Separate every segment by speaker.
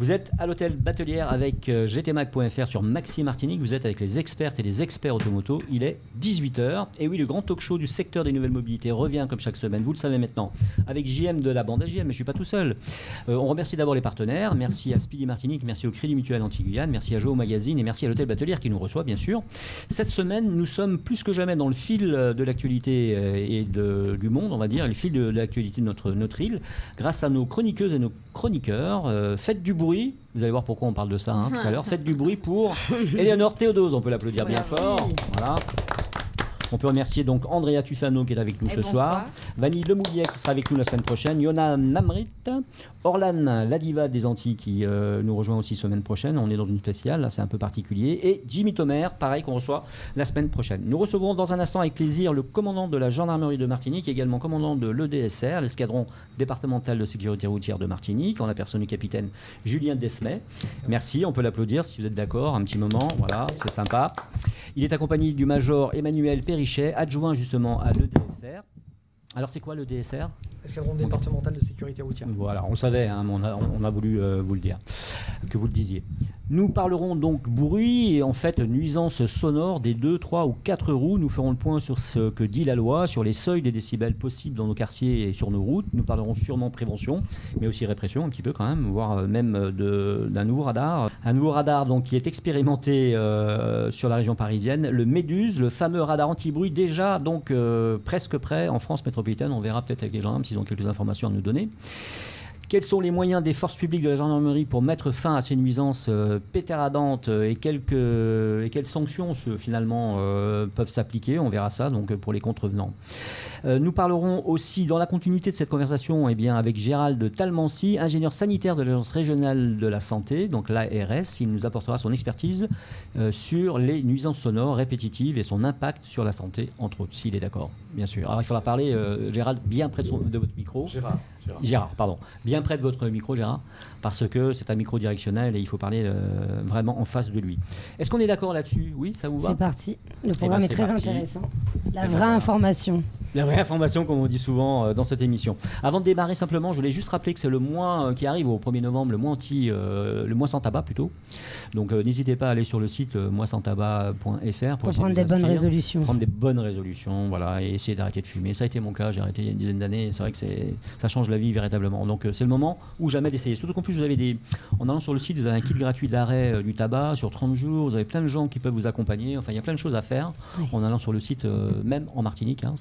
Speaker 1: Vous êtes à l'hôtel Batelière avec gtmac.fr sur Maxi Martinique. Vous êtes avec les expertes et les experts automoto. Il est 18h. Et oui, le grand talk show du secteur des nouvelles mobilités revient comme chaque semaine. Vous le savez maintenant. Avec JM de la bande à JM, mais je ne suis pas tout seul. On remercie d'abord les partenaires. Merci à Speedy Martinique, merci au Crédit Mutuel Anti-Guyane, merci à Joe Magazine et merci à l'hôtel Batelière qui nous reçoit, bien sûr. Cette semaine, nous sommes plus que jamais dans le fil de l'actualité et du monde, on va dire, le fil de l'actualité de notre île, grâce à nos chroniqueuses et nos chroniqueurs. Faites du bruit. Vous allez voir pourquoi on parle de ça tout à l'heure. Faites du bruit pour Éléonore Théodose. On peut l'applaudir bien fort. Voilà. On peut remercier donc Andrea Tufano qui est avec nous ce soir, Vanille Lemoulier qui sera avec nous la semaine prochaine, Yona Namrit, Orlan Ladiva des Antilles qui nous rejoint aussi semaine prochaine. On est dans une spéciale, là c'est un peu particulier. Et Jimmy Tomer, pareil, qu'on reçoit la semaine prochaine. Nous recevrons dans un instant avec plaisir le commandant de la gendarmerie de Martinique, également commandant de l'EDSR, l'escadron départemental de sécurité routière de Martinique, en la personne du capitaine Julien Desmet. Merci, on peut l'applaudir si vous êtes d'accord, un petit moment, voilà, c'est sympa. Il est accompagné du major Emmanuel Perrichet, adjoint justement à l'EDSR. Alors c'est quoi le DSR ?
Speaker 2: Escadron départemental de sécurité routière.
Speaker 1: Voilà, on le savait, hein, on a voulu vous le dire, que vous le disiez. Nous parlerons donc bruit et en fait nuisance sonore des 2, 3 ou 4 roues. Nous ferons le point sur ce que dit la loi, sur les seuils des décibels possibles dans nos quartiers et sur nos routes. Nous parlerons sûrement prévention, mais aussi répression un petit peu quand même, voire même d'un nouveau radar. Un nouveau radar donc, qui est expérimenté sur la région parisienne, le Méduse, le fameux radar anti-bruit déjà donc presque prêt en France métropolitaine. On verra peut-être avec les gendarmes s'ils ont quelques informations à nous donner. Quels sont les moyens des forces publiques de la gendarmerie pour mettre fin à ces nuisances pétéradantes et quelles sanctions finalement peuvent s'appliquer ? On verra ça donc, pour les contrevenants. Nous parlerons aussi dans la continuité de cette conversation avec Gérald Talmancy, ingénieur sanitaire de l'Agence régionale de la santé, donc l'ARS. Il nous apportera son expertise sur les nuisances sonores répétitives et son impact sur la santé, entre autres, s'il est d'accord, bien sûr. Alors il faudra parler, Gérald, bien près de votre micro. Gérard, pardon. Bien près de votre micro, Gérard, parce que c'est un micro directionnel et il faut parler vraiment en face de lui. Est-ce qu'on est d'accord là-dessus ? Oui, ça vous va ?
Speaker 3: C'est parti. Le programme est très intéressant. La vraie information.
Speaker 1: La vraie information, comme on dit souvent dans cette émission. Avant de démarrer, simplement, je voulais juste rappeler que c'est le mois qui arrive au 1er novembre, le mois sans tabac plutôt. Donc n'hésitez pas à aller sur le site moissantstabac.fr pour
Speaker 3: prendre des bonnes résolutions.
Speaker 1: Prendre des bonnes résolutions, voilà, et essayer d'arrêter de fumer. Ça a été mon cas, j'ai arrêté il y a une dizaine d'années. C'est vrai que ça change la vie véritablement. Donc c'est le moment ou jamais d'essayer. Surtout qu'en plus, vous avez en allant sur le site, vous avez un kit gratuit d'arrêt du tabac sur 30 jours. Vous avez plein de gens qui peuvent vous accompagner. Enfin, il y a plein de choses à faire en allant sur le site, même en Martinique. Hein,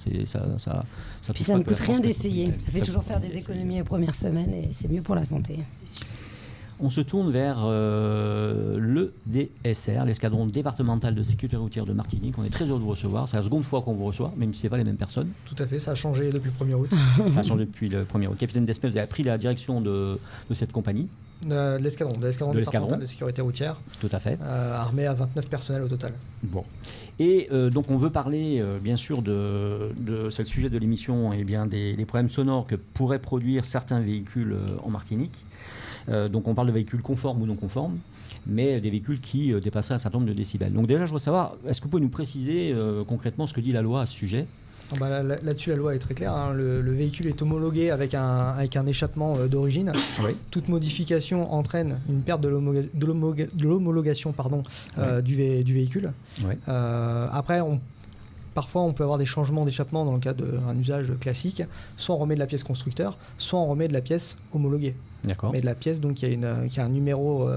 Speaker 3: Puis ça ne coûte rien d'essayer. Ça fait toujours faire des économies les premières semaines et c'est mieux pour la santé, c'est sûr.
Speaker 1: On se tourne vers le DSR, l'escadron départemental de sécurité routière de Martinique. On est très heureux de vous recevoir. C'est la seconde fois qu'on vous reçoit, même si ce n'est pas les mêmes personnes.
Speaker 2: Tout à fait, ça a changé depuis le 1er août.
Speaker 1: Ça a changé depuis le 1er août. Capitaine Desmet, vous avez pris la direction de cette compagnie.
Speaker 2: De l'escadron départemental de sécurité routière.
Speaker 1: Tout à fait.
Speaker 2: Armé à 29 personnels au total.
Speaker 1: Bon. Et donc on veut parler bien sûr c'est le sujet de l'émission, des problèmes sonores que pourraient produire certains véhicules en Martinique. Donc on parle de véhicules conformes ou non conformes, mais des véhicules qui dépasseraient un certain nombre de décibels. Donc déjà je voudrais savoir, est-ce que vous pouvez nous préciser concrètement ce que dit la loi à ce sujet ?
Speaker 2: Là-dessus, la loi est très claire. Hein. Le véhicule est homologué avec un échappement d'origine. Oui. Toute modification entraîne une perte de l'homologation du véhicule. Oui. Après, parfois, on peut avoir des changements d'échappement dans le cas d'un usage classique. Soit on remet de la pièce constructeur, soit on remet de la pièce homologuée.
Speaker 1: D'accord.
Speaker 2: Mais de la pièce donc, qui a un numéro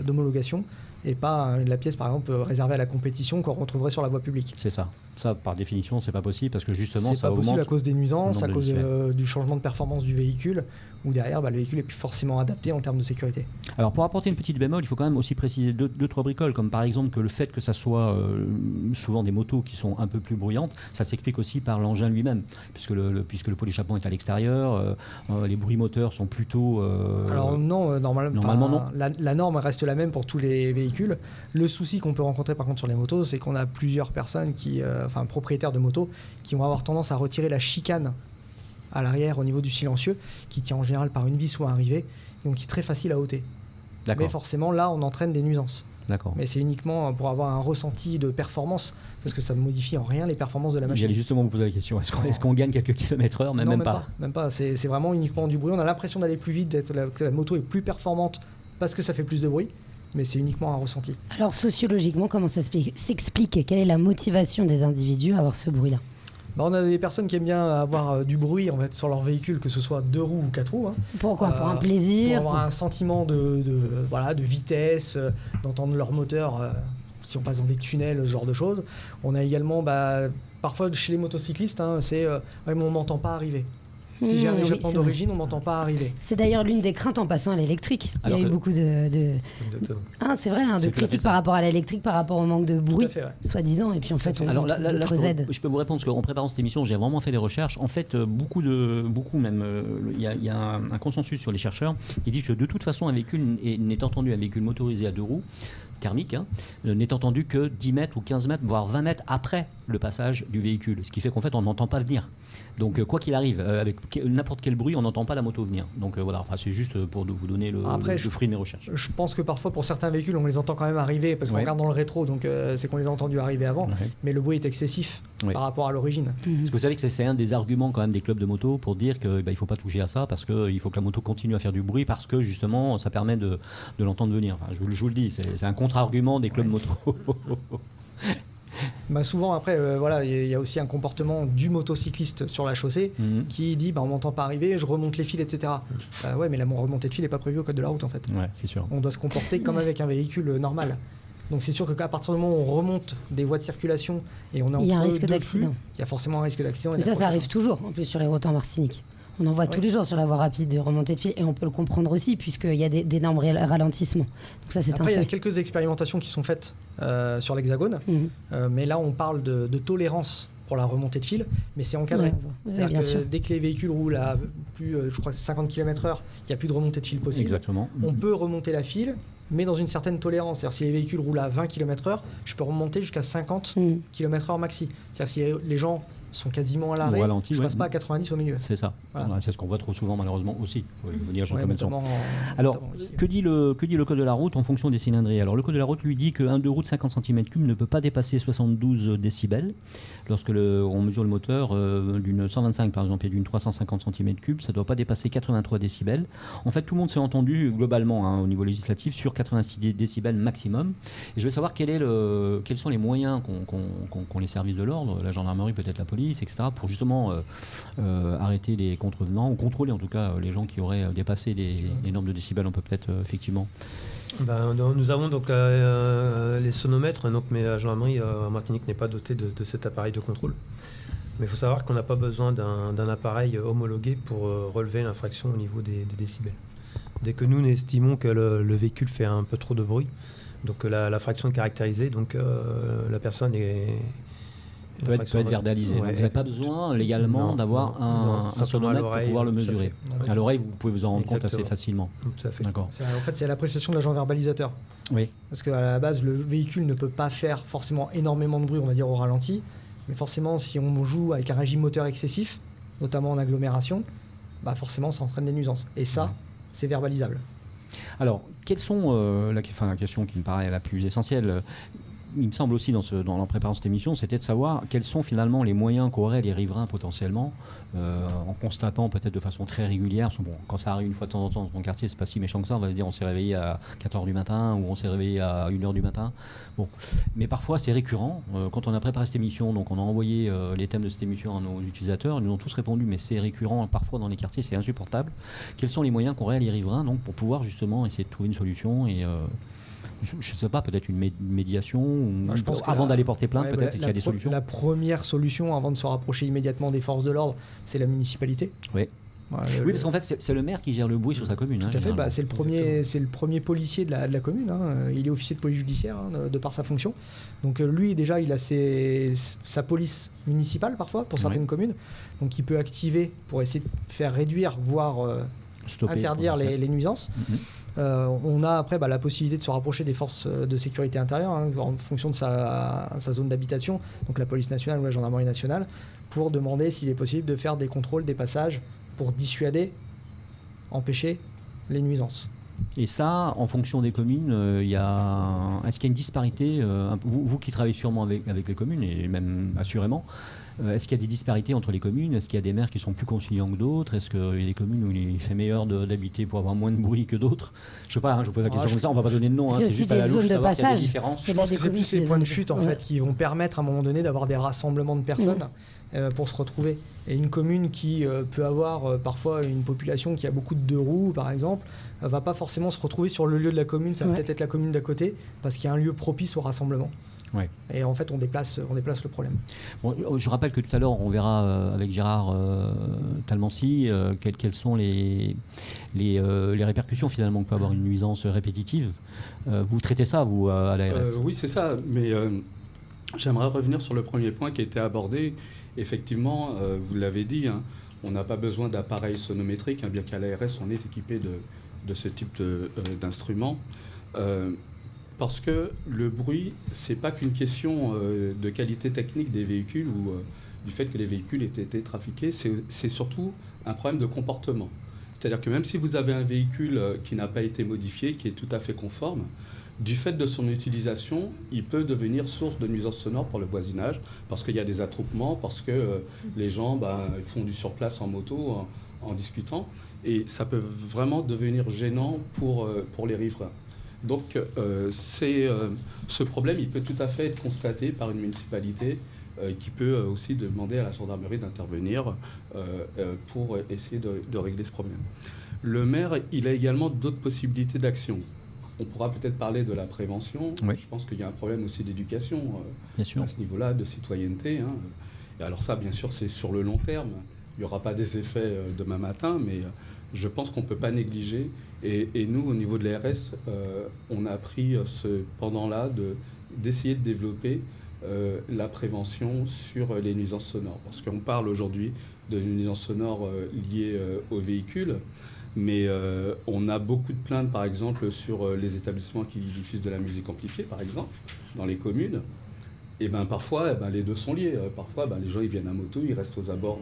Speaker 2: d'homologation et pas la pièce, par exemple, réservée à la compétition qu'on retrouverait sur la voie publique.
Speaker 1: C'est ça. Ça, par définition, c'est pas possible parce que justement,
Speaker 2: ça augmente. C'est pas possible à cause des nuisances, à cause
Speaker 1: du
Speaker 2: changement de performance du véhicule, où derrière, le véhicule est plus forcément adapté en termes de sécurité.
Speaker 1: Alors, pour apporter une petite bémol, il faut quand même aussi préciser deux, trois bricoles, comme par exemple que le fait que ça soit souvent des motos qui sont un peu plus bruyantes, ça s'explique aussi par l'engin lui-même, puisque le pot d'échappement est à l'extérieur, les bruits moteurs sont plutôt...
Speaker 2: Alors non, normalement non. La norme reste la même pour tous les véhicules. Le souci qu'on peut rencontrer par contre sur les motos, c'est qu'on a plusieurs personnes propriétaires de motos, qui vont avoir tendance à retirer la chicane à l'arrière au niveau du silencieux, qui tient en général par une vis ou un rivet, donc qui est très facile à ôter. D'accord. Mais forcément, là, on entraîne des nuisances.
Speaker 1: D'accord.
Speaker 2: Mais c'est uniquement pour avoir un ressenti de performance, parce que ça ne modifie en rien les performances de la machine.
Speaker 1: J'allais justement vous poser la question, est-ce qu'on gagne quelques kilomètres heure ? Même pas.
Speaker 2: Même pas. C'est vraiment uniquement du bruit. On a l'impression d'aller plus vite, que la moto est plus performante parce que ça fait plus de bruit, mais c'est uniquement un ressenti.
Speaker 3: Alors sociologiquement, comment ça s'explique? Quelle est la motivation des individus à avoir ce bruit-là?
Speaker 2: On a des personnes qui aiment bien avoir du bruit en fait, sur leur véhicule, que ce soit 2 roues ou 4 roues. Hein.
Speaker 3: Pourquoi? Pour un plaisir?
Speaker 2: Pour avoir un sentiment de vitesse, d'entendre leur moteur si on passe dans des tunnels, ce genre de choses. On a également, parfois chez les motocyclistes, c'est mais on m'entend pas arriver. Si j'ai un échappement d'origine, on ne m'entend pas arriver.
Speaker 3: C'est d'ailleurs l'une des craintes en passant à l'électrique. Il y a eu beaucoup de c'est vrai, de critiques par rapport à l'électrique, par rapport au manque de bruit, soi-disant, et puis en fait, on a d'autres aides.
Speaker 1: Je peux vous répondre, parce qu'en préparant cette émission, j'ai vraiment fait des recherches. En fait, il y a un consensus sur les chercheurs qui dit que de toute façon, un véhicule n'est entendu, un véhicule motorisé à 2 roues, thermique, n'est entendu que 10 mètres ou 15 mètres, voire 20 mètres après le passage du véhicule. Ce qui fait qu'en fait, on n'entend pas venir. Donc, quoi qu'il arrive, avec n'importe quel bruit, on n'entend pas la moto venir. Donc, voilà, c'est juste pour vous donner le fruit de mes recherches.
Speaker 2: Je pense que parfois, pour certains véhicules, on les entend quand même arriver, parce qu'on regarde dans le rétro, donc c'est qu'on les a entendus arriver avant. Mais le bruit est excessif par rapport à l'origine.
Speaker 1: Parce que vous savez que c'est un des arguments quand même des clubs de moto pour dire qu'il ne faut pas toucher à ça, parce qu'il faut que la moto continue à faire du bruit, parce que justement, ça permet de l'entendre venir. Enfin, je vous le dis, c'est un contre-argument des clubs moto.
Speaker 2: Souvent après, il y a aussi un comportement du motocycliste sur la chaussée qui dit on m'entend pas arriver, je remonte les fils, etc. Mais la remontée de fil n'est pas prévue au code de la route en fait.
Speaker 1: Ouais, c'est sûr.
Speaker 2: On doit se comporter comme avec un véhicule normal. Donc c'est sûr qu'à partir du moment où on remonte des voies de circulation et on est
Speaker 3: il y a un risque d'accident.
Speaker 2: Il y a forcément un risque d'accident.
Speaker 3: Mais ça arrive toujours en plus sur les routes en Martinique. On en voit tous les jours sur la voie rapide de remontée de fil, et on peut le comprendre aussi puisqu'il y a d'énormes ralentissements. Donc ça, c'est
Speaker 2: Après, il y a quelques expérimentations qui sont faites sur l'Hexagone, mais là on parle de tolérance pour la remontée de fil, mais c'est encadré. C'est-à-dire que dès que les véhicules roulent à plus, je crois que c'est 50 km/h, il n'y a plus de remontée de fil possible.
Speaker 1: Exactement.
Speaker 2: On peut remonter la file, mais dans une certaine tolérance. C'est-à-dire si les véhicules roulent à 20 km/h, je peux remonter jusqu'à 50 km/h maxi. C'est-à-dire si les gens sont quasiment à l'arrêt, je passe pas à 90 au milieu.
Speaker 1: C'est ça. Voilà, c'est ce qu'on voit trop souvent malheureusement aussi. Alors,
Speaker 2: ici,
Speaker 1: que dit le code de la route en fonction des cylindrées? Alors le code de la route lui dit qu'un 2 roues de 50 cm3 ne peut pas dépasser 72 décibels. Lorsque on mesure le moteur d'une 125 par exemple et d'une 350 cm3, ça ne doit pas dépasser 83 décibels. En fait, tout le monde s'est entendu globalement au niveau législatif sur 86 décibels maximum. Et je veux savoir quels sont les moyens qu'ont les services de l'ordre, la gendarmerie, peut-être la police, etc., pour justement arrêter les contrevenants, ou contrôler en tout cas les gens qui auraient dépassé les normes de décibels. On peut peut-être effectivement...
Speaker 4: Nous avons donc les sonomètres, mais la gendarmerie en Martinique n'est pas dotée de cet appareil de contrôle. Mais il faut savoir qu'on n'a pas besoin d'un appareil homologué pour relever l'infraction au niveau des décibels. Dès que nous estimons que le véhicule fait un peu trop de bruit, donc la fraction est caractérisée, donc la personne
Speaker 1: peut être verbalisé. Vous n'avez pas besoin légalement d'avoir un sonomètre pour pouvoir le mesurer. À l'oreille, vous pouvez vous en rendre compte assez facilement.
Speaker 2: Tout à fait. D'accord. En fait, c'est à l'appréciation de l'agent verbalisateur. Oui. Parce qu'à la base, le véhicule ne peut pas faire forcément énormément de bruit, on va dire, au ralenti. Mais forcément, si on joue avec un régime moteur excessif, notamment en agglomération, forcément, ça entraîne des nuisances. Et ça, c'est verbalisable.
Speaker 1: Alors, quelles sont la question qui me paraît la plus essentielle, il me semble aussi en préparant cette émission, c'était de savoir quels sont finalement les moyens qu'auraient les riverains potentiellement, en constatant peut-être de façon très régulière, parce que quand ça arrive une fois de temps en temps dans ton quartier, c'est pas si méchant que ça, on va se dire on s'est réveillé à 4h du matin ou on s'est réveillé à 1h du matin. Bon. Mais parfois c'est récurrent. Quand on a préparé cette émission, donc on a envoyé les thèmes de cette émission à nos utilisateurs, ils nous ont tous répondu, mais c'est récurrent, parfois dans les quartiers c'est insupportable. Quels sont les moyens qu'auraient les riverains donc, pour pouvoir justement essayer de trouver une solution et je ne sais pas, peut-être une médiation je pense avant d'aller porter plainte, peut-être s'il y a des solutions.
Speaker 2: La première solution, avant de se rapprocher immédiatement des forces de l'ordre, c'est la municipalité.
Speaker 1: Oui. Oui, parce qu'en fait, c'est le maire qui gère le bruit sur sa commune.
Speaker 2: Tout à fait, c'est le premier policier de la commune. Il est officier de police judiciaire de par sa fonction. Donc lui, déjà, il a sa police municipale parfois, pour certaines communes. Donc il peut activer pour essayer de faire réduire, voire interdire les nuisances. On a après la possibilité de se rapprocher des forces de sécurité intérieure en fonction de sa zone d'habitation, donc la police nationale ou la gendarmerie nationale, pour demander s'il est possible de faire des contrôles, des passages, pour dissuader, empêcher les nuisances.
Speaker 1: Et ça, en fonction des communes, est-ce qu'il y a une disparité vous qui travaillez sûrement avec les communes, et même assurément, est-ce qu'il y a des disparités entre les communes? Est-ce qu'il y a des maires qui sont plus conciliants que d'autres? Est-ce qu'il y a des communes où il fait meilleur d'habiter pour avoir moins de bruit que d'autres? Je ne sais pas, je vous pose la question comme ça, on ne va pas donner de nom.
Speaker 3: C'est juste à la louche, savoir s'il y a des
Speaker 2: différences. Je pense que c'est plus les points de chute en fait, qui vont permettre à un moment donné d'avoir des rassemblements de personnes pour se retrouver. Et une commune qui peut avoir parfois une population qui a beaucoup de deux roues, par exemple, va pas forcément se retrouver sur le lieu de la commune, ça va peut-être être la commune d'à côté, parce qu'il y a un lieu propice au rassemblement. Ouais. Et en fait, on déplace le problème.
Speaker 1: Bon, je rappelle que tout à l'heure, on verra avec Gérard Talmancy quelles sont les répercussions finalement que peut avoir une nuisance répétitive. Vous traitez ça, vous, à l'ARS?
Speaker 5: Oui, c'est ça. Mais j'aimerais revenir sur le premier point qui a été abordé. Effectivement, vous l'avez dit, hein, on n'a pas besoin d'appareils sonométriques, hein, bien qu'à l'ARS, on est équipé de ce type d'instruments. Parce que le bruit, c'est pas qu'une question de qualité technique des véhicules ou du fait que les véhicules aient été trafiqués, c'est surtout un problème de comportement. C'est-à-dire que même si vous avez un véhicule qui n'a pas été modifié, qui est tout à fait conforme, du fait de son utilisation, il peut devenir source de nuisance sonore pour le voisinage, parce qu'il y a des attroupements, parce que les gens font du surplace en moto en discutant, et ça peut vraiment devenir gênant pour les riverains. Donc ce problème, il peut tout à fait être constaté par une municipalité qui peut aussi demander à la gendarmerie d'intervenir pour essayer de régler ce problème. Le maire, il a également d'autres possibilités d'action. On pourra peut-être parler de la prévention. Oui. Je pense qu'il y a un problème aussi d'éducation à ce niveau-là, de citoyenneté. Hein. Et alors ça, bien sûr, c'est sur le long terme. Il n'y aura pas des effets demain matin, mais je pense qu'on ne peut pas négliger. Et nous, au niveau de l'ARS, on a pris ce pendant-là d'essayer de développer la prévention sur les nuisances sonores. Parce qu'on parle aujourd'hui de nuisances sonores liées aux véhicules, mais on a beaucoup de plaintes, par exemple, sur les établissements qui diffusent de la musique amplifiée, par exemple, dans les communes. Et parfois, les deux sont liés. Parfois, les gens ils viennent à moto, ils restent aux abords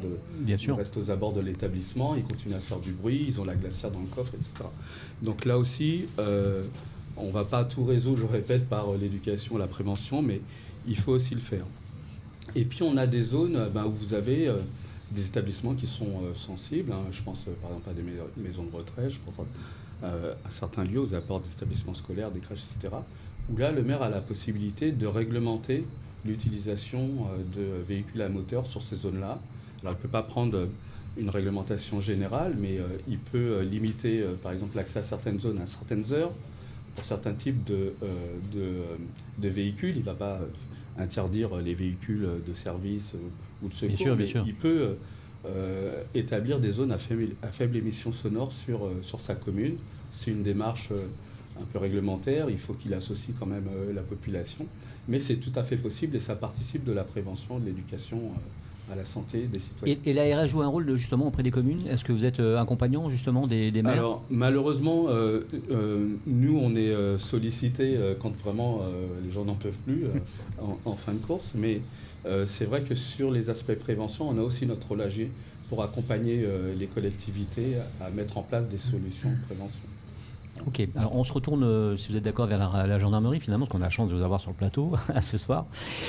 Speaker 5: de l'établissement, ils continuent à faire du bruit, ils ont la glacière dans le coffre, etc. Donc là aussi, on ne va pas tout résoudre, je répète, par l'éducation, la prévention, mais il faut aussi le faire. Et puis, on a des zones où vous avez des établissements qui sont sensibles. Hein. Je pense par exemple à des maisons de retraite, je pense à certains lieux, aux apports des établissements scolaires, des crèches, etc., où là, le maire a la possibilité de réglementer l'utilisation de véhicules à moteur sur ces zones-là. Alors, il ne peut pas prendre une réglementation générale, mais il peut limiter, par exemple, l'accès à certaines zones à certaines heures, pour certains types de véhicules. Il ne va pas interdire les véhicules de service ou de secours, mais il peut établir des zones à faible émission sonore sur sa commune. C'est une démarche un peu réglementaire, il faut qu'il associe quand même la population, mais c'est tout à fait possible et ça participe de la prévention, de l'éducation à la santé des citoyens.
Speaker 1: Et l'ARS joue un rôle justement auprès des communes? Est-ce que vous êtes accompagnant justement des maires?
Speaker 5: Alors malheureusement, nous on est sollicités quand vraiment les gens n'en peuvent plus en fin de course, mais c'est vrai que sur les aspects prévention, on a aussi notre rôle à jouer pour accompagner les collectivités à mettre en place des solutions de prévention.
Speaker 1: Ok, alors on se retourne, si vous êtes d'accord, vers la gendarmerie finalement, parce qu'on a la chance de vous avoir sur le plateau ce soir.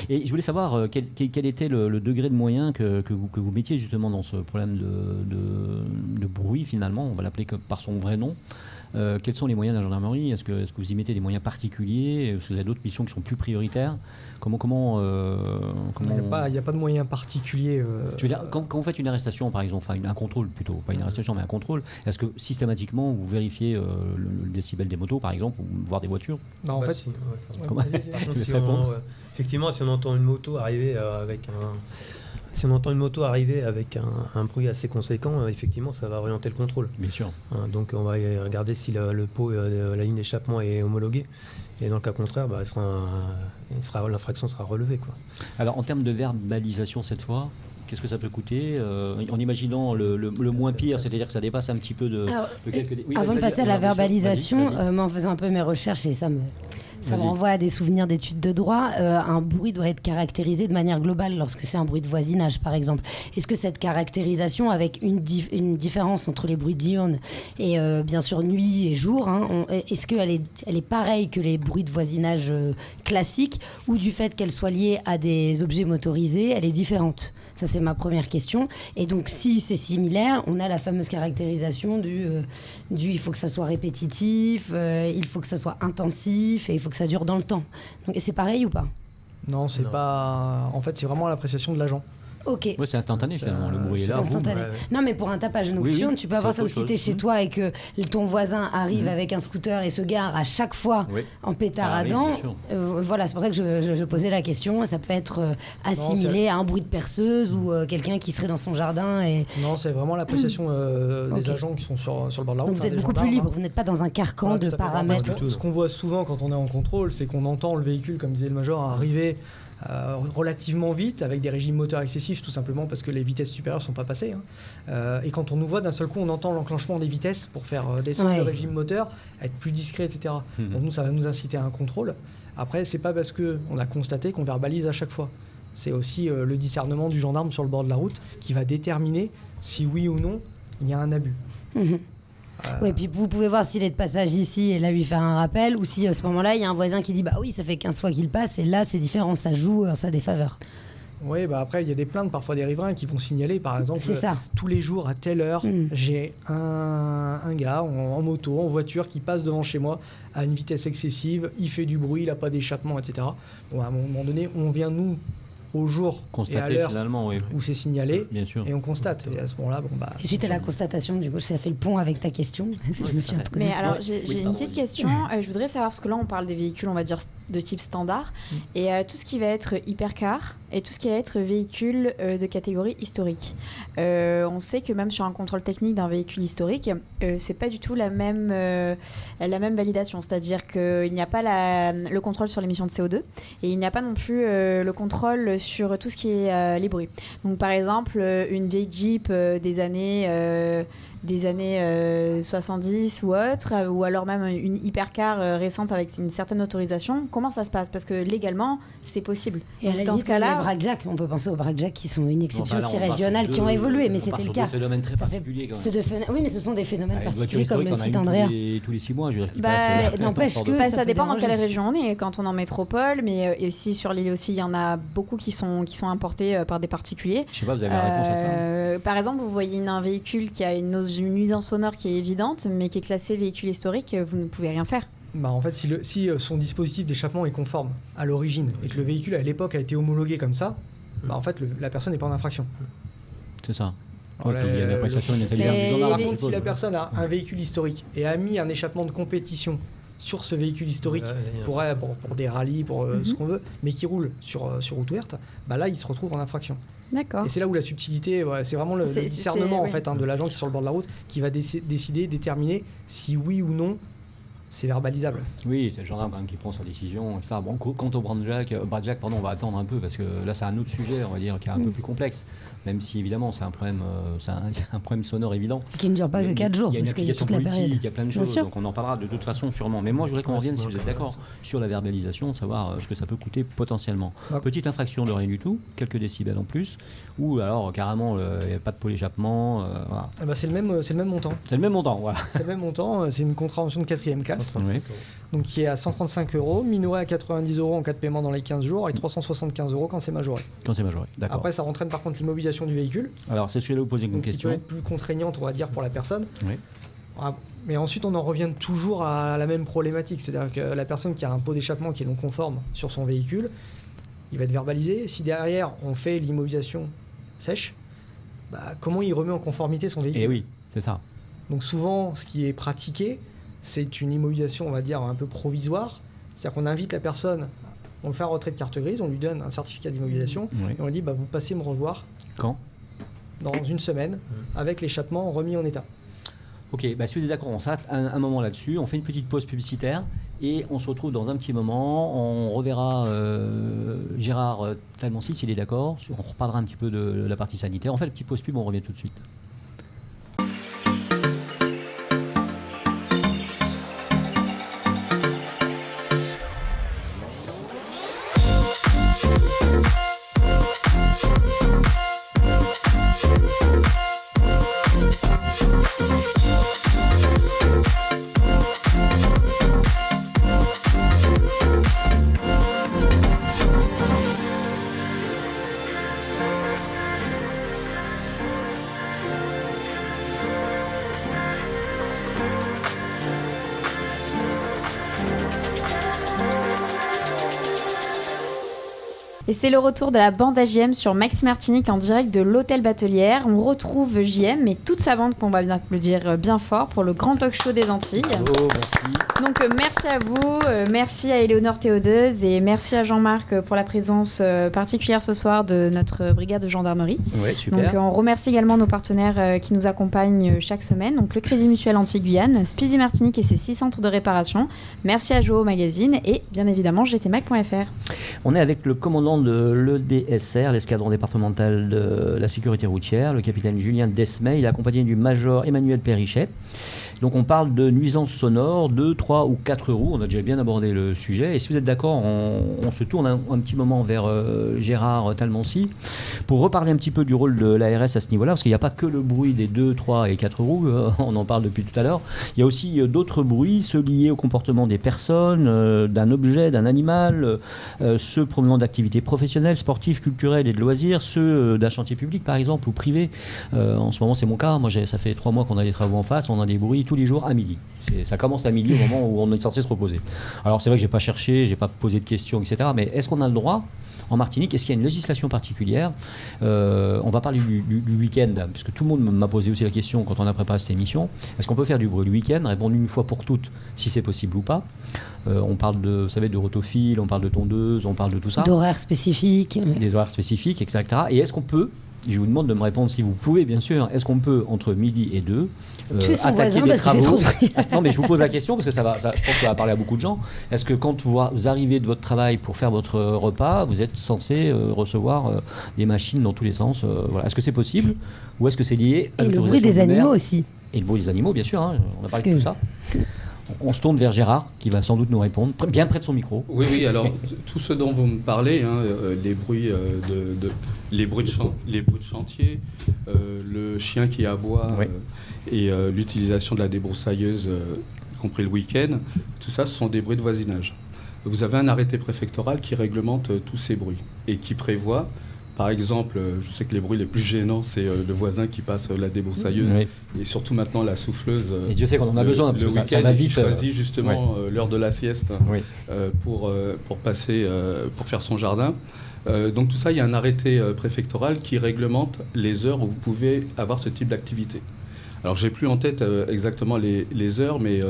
Speaker 1: Et je voulais savoir quel était le degré de moyens que vous mettiez justement dans ce problème de bruit finalement, on va l'appeler par son vrai nom. Quels sont les moyens de la gendarmerie? Est-ce que vous y mettez des moyens particuliers? Est-ce que vous avez d'autres missions qui sont plus prioritaires? Il
Speaker 2: n'y a pas de moyens particuliers.
Speaker 1: Je veux dire, quand vous faites une arrestation, par exemple, enfin un contrôle plutôt, pas une arrestation, mais un contrôle, est-ce que systématiquement vous vérifiez le décibel des motos, par exemple, ou voire des voitures?
Speaker 2: Non, en fait,
Speaker 4: effectivement, si on entend une moto arriver avec un bruit assez conséquent, effectivement, ça va orienter le contrôle.
Speaker 1: Bien sûr.
Speaker 4: Donc, on va regarder si le pot, la ligne d'échappement est homologuée. Et dans le cas contraire, l'infraction sera relevée, quoi.
Speaker 1: Alors, en termes de verbalisation cette fois, qu'est-ce que ça peut coûter en imaginant le moins pire, c'est-à-dire que ça dépasse un petit peu de quelques...
Speaker 3: Avant de passer à la verbalisation, moi en faisant un peu mes recherches, et ça Ça me renvoie à des souvenirs d'études de droit. Un bruit doit être caractérisé de manière globale lorsque c'est un bruit de voisinage, par exemple. Est-ce que cette caractérisation, avec une différence entre les bruits diurnes et bien sûr nuit et jour, est-ce qu'elle est pareille que les bruits de voisinage classiques, ou du fait qu'elle soit liée à des objets motorisés, elle est différente? Ça, c'est ma première question. Et donc, si c'est similaire, on a la fameuse caractérisation du il faut que ça soit répétitif, il faut que ça soit intensif et il faut que ça dure dans le temps. Donc, c'est pareil ou pas?
Speaker 2: Non, c'est pas... En fait, c'est vraiment l'appréciation de l'agent.
Speaker 3: Ok.
Speaker 1: Ouais, c'est instantané finalement, le bruit est là.
Speaker 3: Instantané. Non, mais pour un tapage nocturne, tu peux avoir ça aussi, t'es chez toi et que ton voisin arrive avec un scooter et se gare à chaque fois en pétaradant. Voilà, c'est pour ça que je posais la question. Ça peut être assimilé à un bruit de perceuse ou quelqu'un qui serait dans son jardin.
Speaker 2: Non, c'est vraiment l'appréciation des agents qui sont sur le bord de la route.
Speaker 3: Donc vous êtes beaucoup plus libre, vous n'êtes pas dans un carcan de paramètres.
Speaker 2: Ce qu'on voit souvent quand on est en contrôle, c'est qu'on entend le véhicule, comme disait le major, arriver relativement vite, avec des régimes moteurs excessifs, tout simplement parce que les vitesses supérieures ne sont pas passées. Et quand on nous voit, d'un seul coup, on entend l'enclenchement des vitesses pour faire descendre le régime moteur, être plus discret, etc. Donc nous, ça va nous inciter à un contrôle. Après, c'est pas parce qu'on a constaté qu'on verbalise à chaque fois. C'est aussi le discernement du gendarme sur le bord de la route qui va déterminer si oui ou non il y a un abus.
Speaker 3: Oui, puis vous pouvez voir s'il est de passage ici et là lui faire un rappel, ou si à ce moment-là il y a un voisin qui dit bah oui, ça fait 15 fois qu'il passe, et là c'est différent, ça joue en sa défaveur.
Speaker 2: Oui, bah après il y a des plaintes parfois des riverains qui vont signaler par exemple tous les jours à telle heure j'ai un gars en moto, en voiture qui passe devant chez moi à une vitesse excessive, il fait du bruit, il n'a pas d'échappement, etc. Bon, à un moment donné, on vient nous au jour et à l'heure où c'est signalé, et on constate. Et à ce moment-là,
Speaker 3: et suite à la constatation, du coup, ça fait le pont avec ta question. Je me suis
Speaker 6: Mais alors, j'ai une petite question. Je voudrais savoir, parce que là, on parle des véhicules, on va dire, de type standard, et tout ce qui va être hypercar et tout ce qui va être véhicule de catégorie historique. On sait que même sur un contrôle technique d'un véhicule historique, c'est pas du tout la même validation. C'est-à-dire qu'il n'y a pas le contrôle sur l'émission de CO2, et il n'y a pas non plus le contrôle sur tout ce qui est les bruits. Donc par exemple, une vieille Jeep des années 70 ou autre, ou alors même une hypercar récente avec une certaine autorisation, comment ça se passe? Parce que légalement, c'est possible.
Speaker 3: Et donc, dans ce cas-là, les braquejack, on peut penser aux braquejack qui sont une exception aussi régionale, qui ont évolué, mais c'était le cas.
Speaker 1: C'est des phénomènes très particuliers quand même.
Speaker 3: Oui, mais ce sont des phénomènes particuliers comme le site Andrea.
Speaker 1: Tous les 6 mois, je veux dire.
Speaker 3: N'empêche que
Speaker 6: ça dépend dans quelle région on est. Quand on est en métropole, mais ici sur l'île aussi, il y en a beaucoup qui sont importés par des particuliers.
Speaker 1: Je sais pas, vous avez la réponse à ça?
Speaker 6: Par exemple, vous voyez un véhicule qui a une nuisance sonore qui est évidente, mais qui est classé véhicule historique, vous ne pouvez rien faire.
Speaker 2: En fait, si son dispositif d'échappement est conforme à l'origine et que le véhicule à l'époque a été homologué comme ça, en fait, la personne n'est pas en infraction.
Speaker 1: C'est ça.
Speaker 2: Par contre, si la personne a un véhicule historique et a mis un échappement de compétition sur ce véhicule historique pour des rallyes, pour ce qu'on veut, mais qui roule sur route ouverte, là, il se retrouve en infraction.
Speaker 6: D'accord.
Speaker 2: Et c'est là où la subtilité, c'est vraiment le discernement en fait, de l'agent qui est sur le bord de la route qui va décider, déterminer si oui ou non c'est verbalisable.
Speaker 1: Oui, c'est le gendarme quand même qui prend sa décision, etc. Bon, quant au braquack, on va attendre un peu parce que là c'est un autre sujet, on va dire, qui est un peu plus complexe. Même si évidemment c'est un problème sonore évident.
Speaker 3: Qui ne dure pas que 4 jours.
Speaker 1: Il y a une application politique, il y a plein de choses, donc on en parlera de toute façon sûrement. Mais moi je voudrais qu'on revienne, si vous êtes d'accord, sur la verbalisation, savoir ce que ça peut coûter potentiellement. Petite infraction de rien du tout, quelques décibels en plus, ou alors carrément il n'y a pas de pôle échappement. Voilà.
Speaker 2: C'est le même montant.
Speaker 1: C'est le même montant, voilà.
Speaker 2: C'est le même montant, c'est une contravention de 4e classe. Donc qui est à 135 €, minoré à 90 € en cas de paiement dans les 15 jours et 375 € quand c'est majoré.
Speaker 1: Quand c'est majoré, d'accord.
Speaker 2: Après, ça entraîne par contre l'immobilisation du véhicule.
Speaker 1: Alors, c'est ce que je vais vous poser une question.
Speaker 2: Qui peut être plus contraignante, on va dire, pour la personne.
Speaker 1: Oui.
Speaker 2: Mais ensuite, on en revient toujours à la même problématique. C'est-à-dire que la personne qui a un pot d'échappement qui est non conforme sur son véhicule, il va être verbalisé. Si derrière, on fait l'immobilisation sèche, comment il remet en conformité son véhicule?
Speaker 1: Eh oui, c'est ça.
Speaker 2: Donc souvent, ce qui est pratiqué, c'est une immobilisation, on va dire, un peu provisoire. C'est-à-dire qu'on invite la personne, on le fait un retrait de carte grise, on lui donne un certificat d'immobilisation, et on lui dit, vous passez me revoir.
Speaker 1: Quand?
Speaker 2: Dans une semaine, avec l'échappement remis en état.
Speaker 1: Ok, si vous êtes d'accord, on s'arrête un moment là-dessus, on fait une petite pause publicitaire, et on se retrouve dans un petit moment, on reverra Gérard Talmoncy, s'il est d'accord, on reparlera un petit peu de la partie sanitaire, on fait la petite pause pub, on revient tout de suite.
Speaker 6: Et c'est le retour de la bande à JM sur Maxime Martinique en direct de l'Hôtel Batelière. On retrouve JM et toute sa bande, qu'on va bien applaudir bien fort, pour le grand talk show des Antilles.
Speaker 1: Bravo, merci.
Speaker 6: Donc merci à vous, merci à Éléonore Théodeuse et merci à Jean-Marc pour la présence particulière ce soir de notre brigade de gendarmerie.
Speaker 1: Ouais, super.
Speaker 6: Donc on remercie également nos partenaires qui nous accompagnent chaque semaine, donc le Crédit Mutuel Antilles-Guyane, Spizy Martinique et ses 6 centres de réparation. Merci à Joao Magazine et bien évidemment gtmac.fr.
Speaker 1: On est avec le commandant de l'EDSR, l'escadron départemental de la sécurité routière, le capitaine Julien Desmay. Il est accompagné du major Emmanuel Perrichet. Donc on parle de nuisances sonores, 2, 3 ou 4 roues. On a déjà bien abordé le sujet. Et si vous êtes d'accord, on se tourne un petit moment vers Gérard Talmancy pour reparler un petit peu du rôle de l'ARS à ce niveau-là, parce qu'il n'y a pas que le bruit des 2, 3 et 4 roues, on en parle depuis tout à l'heure. Il y a aussi d'autres bruits, ceux liés au comportement des personnes, d'un objet, d'un animal, ceux provenant d'activités professionnelles, sportives, culturelles et de loisirs, ceux d'un chantier public par exemple ou privé. En ce moment c'est mon cas, moi ça fait 3 mois qu'on a des travaux en face, on a des bruits tous les jours à midi. Ça commence à midi au moment où on est censé se reposer. Alors c'est vrai que j'ai pas cherché, j'ai pas posé de questions, etc. Mais est-ce qu'on a le droit en Martinique, est-ce qu'il y a une législation particulière? On va parler du week-end, puisque tout le monde m'a posé aussi la question quand on a préparé cette émission. Est-ce qu'on peut faire du bruit le week-end? Répondre une fois pour toutes, si c'est possible ou pas. On parle de, vous savez, de rotophile, on parle de tondeuse, on parle de tout ça.
Speaker 3: D'horaires spécifiques.
Speaker 1: Des horaires spécifiques, etc. Et est-ce qu'on peut, je vous demande de me répondre si vous pouvez, bien sûr, est-ce qu'on peut, entre midi et 2, attaquer des travaux? Non, mais je vous pose la question parce que je pense que ça va parler à beaucoup de gens. Est-ce que quand vous arrivez de votre travail pour faire votre repas, vous êtes censé recevoir des machines dans tous les sens voilà. Est-ce que c'est possible ou est-ce que c'est lié à
Speaker 3: Et le
Speaker 1: l'autorisation
Speaker 3: bruit des
Speaker 1: du maire?
Speaker 3: animaux aussi.
Speaker 1: Et le bruit des animaux, bien sûr, hein, on a parlé de tout ça. On se tourne vers Gérard, qui va sans doute nous répondre, bien près de son micro.
Speaker 5: Oui, alors, tout ce dont vous me parlez, hein, les bruits les bruits de chantier, le chien qui aboie,
Speaker 1: oui.
Speaker 5: Et l'utilisation de la débroussailleuse, y compris le week-end, tout ça, ce sont des bruits de voisinage. Vous avez un arrêté préfectoral qui réglemente tous ces bruits et qui prévoit, par exemple, je sais que les bruits les plus gênants, c'est le voisin qui passe la débroussailleuse, oui. Et surtout maintenant la souffleuse.
Speaker 1: Et Dieu sait qu'on en a besoin, parce que ça va vite.
Speaker 5: Il choisit justement l'heure de la sieste
Speaker 1: oui.
Speaker 5: pour faire son jardin. Donc tout ça, il y a un arrêté préfectoral qui réglemente les heures où vous pouvez avoir ce type d'activité. Alors j'ai plus en tête exactement les heures, mais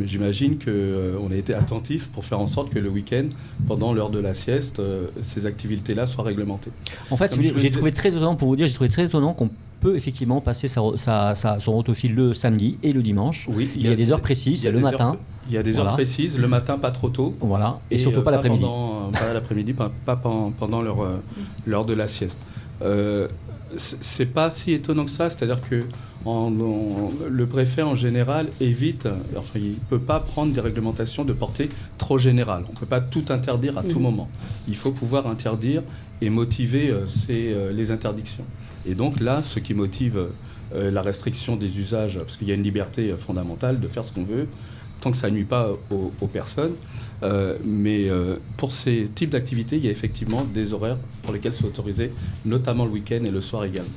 Speaker 5: j'imagine qu'on a été attentif pour faire en sorte que le week-end, pendant l'heure de la sieste, ces activités-là soient réglementées.
Speaker 1: En fait, j'ai trouvé très étonnant, pour vous dire, j'ai trouvé très étonnant qu'on peut effectivement passer son rotophile le samedi et le dimanche. Oui, il y a des heures précises, c'est le matin.
Speaker 5: Il y a des heures précises, le matin pas trop tôt.
Speaker 1: Voilà, et surtout pas l'après-midi.
Speaker 5: Pas l'après-midi, pas pendant l'heure de la sieste. C'est pas si étonnant que ça, c'est-à-dire que le préfet en général évite, enfin, il ne peut pas prendre des réglementations de portée trop générale. On ne peut pas tout interdire à tout moment. Il faut pouvoir interdire et motiver les interdictions. Et donc là, ce qui motive la restriction des usages, parce qu'il y a une liberté fondamentale de faire ce qu'on veut, tant que ça ne nuit pas aux personnes. Mais pour ces types d'activités, il y a effectivement des horaires pour lesquels c'est autorisé, notamment le week-end et le soir également.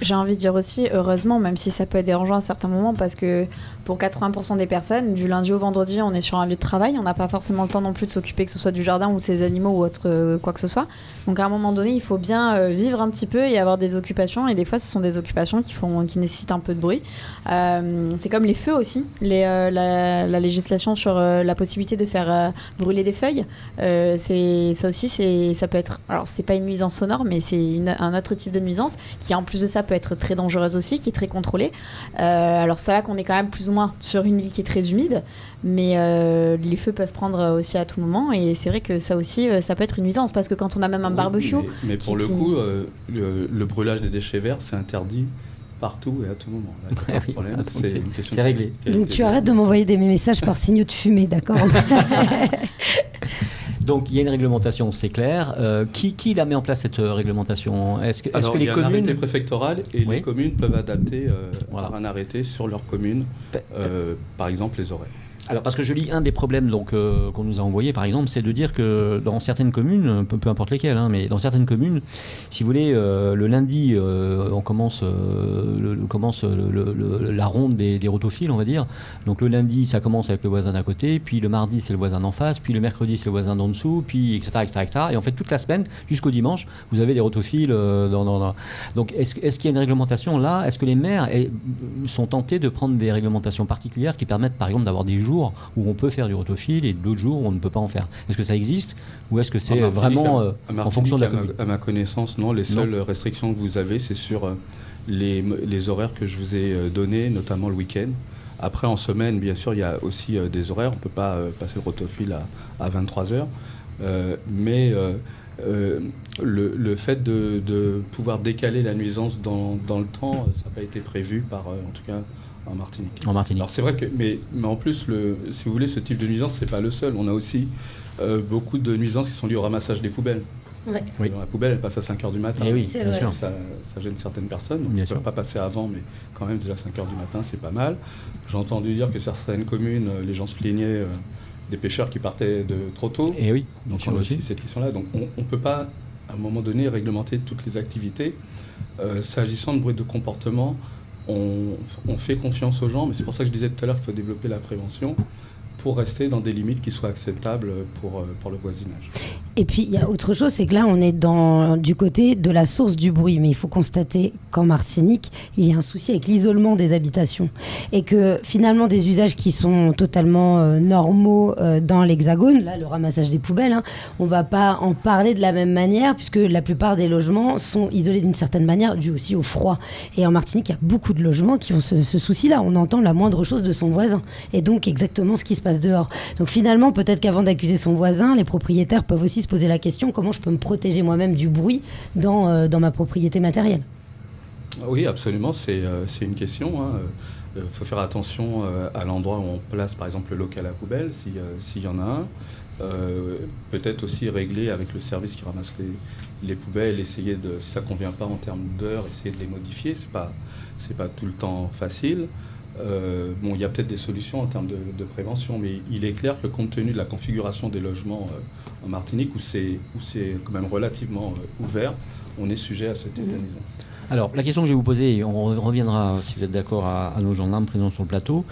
Speaker 6: J'ai envie de dire aussi, heureusement, même si ça peut être dérangeant à certains moments, parce que pour 80% des personnes, du lundi au vendredi, on est sur un lieu de travail, on n'a pas forcément le temps non plus de s'occuper, que ce soit du jardin ou de ses animaux ou autre, quoi que ce soit. Donc à un moment donné, il faut bien vivre un petit peu et avoir des occupations, et des fois, ce sont des occupations qui nécessitent un peu de bruit. C'est comme les feux aussi, la législation sur la possibilité de faire brûler des feuilles, ça aussi, ça peut être, alors c'est pas une nuisance sonore, mais c'est un autre type de nuisance qui en plus de ça peut être très dangereuse aussi, qui est très contrôlée. Alors c'est vrai qu'on est quand même plus ou moins sur une île qui est très humide, mais les feux peuvent prendre aussi à tout moment, et c'est vrai que ça aussi, ça peut être une nuisance, parce que quand on a même un barbecue...
Speaker 5: Mais pour le coup, le brûlage des déchets verts, c'est interdit partout et à tout moment. Là,
Speaker 1: oui,
Speaker 5: problème,
Speaker 1: c'est réglé.
Speaker 3: Donc tu arrêtes de m'envoyer des messages par signaux de fumée, d'accord?
Speaker 1: Donc il y a une réglementation, c'est clair. Qui la met en place, cette réglementation? Est-ce que les communes...
Speaker 5: Il y a un arrêté préfectoral et les communes peuvent adapter par un arrêté sur leur commune, par exemple les horaires.
Speaker 1: Alors, parce que je lis un des problèmes qu'on nous a envoyé, par exemple, c'est de dire que dans certaines communes, peu importe lesquelles, hein, mais dans certaines communes, si vous voulez, le lundi, on commence, la ronde des rotophiles, on va dire. Donc le lundi, ça commence avec le voisin d'à côté, puis le mardi, c'est le voisin d'en face, puis le mercredi, c'est le voisin d'en dessous, puis etc., etc., etc. Et en fait, toute la semaine, jusqu'au dimanche, vous avez des rotophiles. Donc, est-ce qu'il y a une réglementation là? Est-ce que les maires sont tentés de prendre des réglementations particulières qui permettent, par exemple, d'avoir des jours où on peut faire du rotophile et d'autres jours où on ne peut pas en faire? Est-ce que ça existe ou est-ce que c'est vraiment en fonction de la commune?
Speaker 5: À ma connaissance, non. Les seules restrictions que vous avez, c'est sur les horaires que je vous ai donnés, notamment le week-end. Après, en semaine, bien sûr, il y a aussi des horaires. On ne peut pas passer le rotophile à 23h. Mais le fait de pouvoir décaler la nuisance dans le temps, ça n'a pas été prévu par, en tout cas, en Martinique. Alors c'est vrai que, mais en plus, si vous voulez, ce type de nuisance, c'est pas le seul. On a aussi beaucoup de nuisances qui sont liées au ramassage des poubelles.
Speaker 3: Ouais.
Speaker 1: Oui.
Speaker 5: La poubelle, elle passe à 5h du matin.
Speaker 1: Et oui,
Speaker 3: c'est
Speaker 1: bien
Speaker 3: vrai.
Speaker 1: sûr.
Speaker 5: Ça gêne certaines personnes. Donc
Speaker 1: Bien
Speaker 5: ils ne peuvent pas passer avant, mais quand même, déjà 5h du matin, c'est pas mal. J'ai entendu dire que certaines communes, les gens se plaignaient des pêcheurs qui partaient trop tôt.
Speaker 1: Et oui,
Speaker 5: donc on a aussi cette question-là. Donc on ne peut pas, à un moment donné, réglementer toutes les activités. S'agissant de bruit de comportement, on fait confiance aux gens, mais c'est pour ça que je disais tout à l'heure qu'il faut développer la prévention pour rester dans des limites qui soient acceptables pour le voisinage.
Speaker 3: Et puis, il y a autre chose, c'est que là, on est du côté de la source du bruit. Mais il faut constater qu'en Martinique, il y a un souci avec l'isolement des habitations. Et que finalement, des usages qui sont totalement normaux dans l'Hexagone, là, le ramassage des poubelles, hein, on ne va pas en parler de la même manière, puisque la plupart des logements sont isolés d'une certaine manière, dû aussi au froid. Et en Martinique, il y a beaucoup de logements qui ont ce souci-là. On entend la moindre chose de son voisin. Et donc, exactement ce qui se passe dehors. Donc finalement, peut-être qu'avant d'accuser son voisin, les propriétaires peuvent aussi se poser la question comment je peux me protéger moi-même du bruit dans ma propriété matérielle.
Speaker 5: Oui, absolument, c'est une question. Il faut faire attention à l'endroit où on place, par exemple, le local à poubelle, s'il y en a un. Peut-être aussi régler avec le service qui ramasse les poubelles, essayer de, si ça ne convient pas en termes d'heures, essayer de les modifier. C'est pas tout le temps facile. Il y a peut-être des solutions en termes de prévention, mais il est clair que compte tenu de la configuration des logements en Martinique, où c'est quand même relativement ouvert, on est sujet à ce type de nuisance.
Speaker 1: Alors, la question que je vais vous poser, et on reviendra, si vous êtes d'accord, à nos gendarmes présents sur le plateau.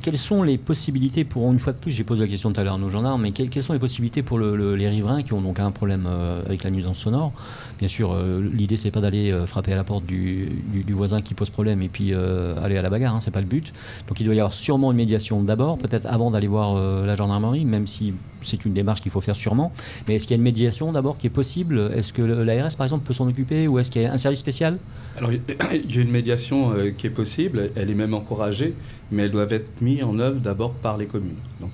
Speaker 1: Quelles sont les possibilités pour, une fois de plus, j'ai posé la question tout à l'heure à nos gendarmes, mais quelles sont les possibilités pour les riverains qui ont donc un problème avec la nuisance sonore? Bien sûr, l'idée, c'est pas d'aller frapper à la porte du voisin qui pose problème et puis aller à la bagarre, hein, c'est pas le but. Donc il doit y avoir sûrement une médiation d'abord, peut-être avant d'aller voir la gendarmerie, même si c'est une démarche qu'il faut faire sûrement. Mais est-ce qu'il y a une médiation d'abord qui est possible? Est-ce que l'ARS, par exemple, peut s'en occuper, ou est-ce qu'il y a un service spécial?
Speaker 5: Alors, il y a une médiation qui est possible, elle est même encouragée, mais elle doit être mise en œuvre d'abord par les communes. Donc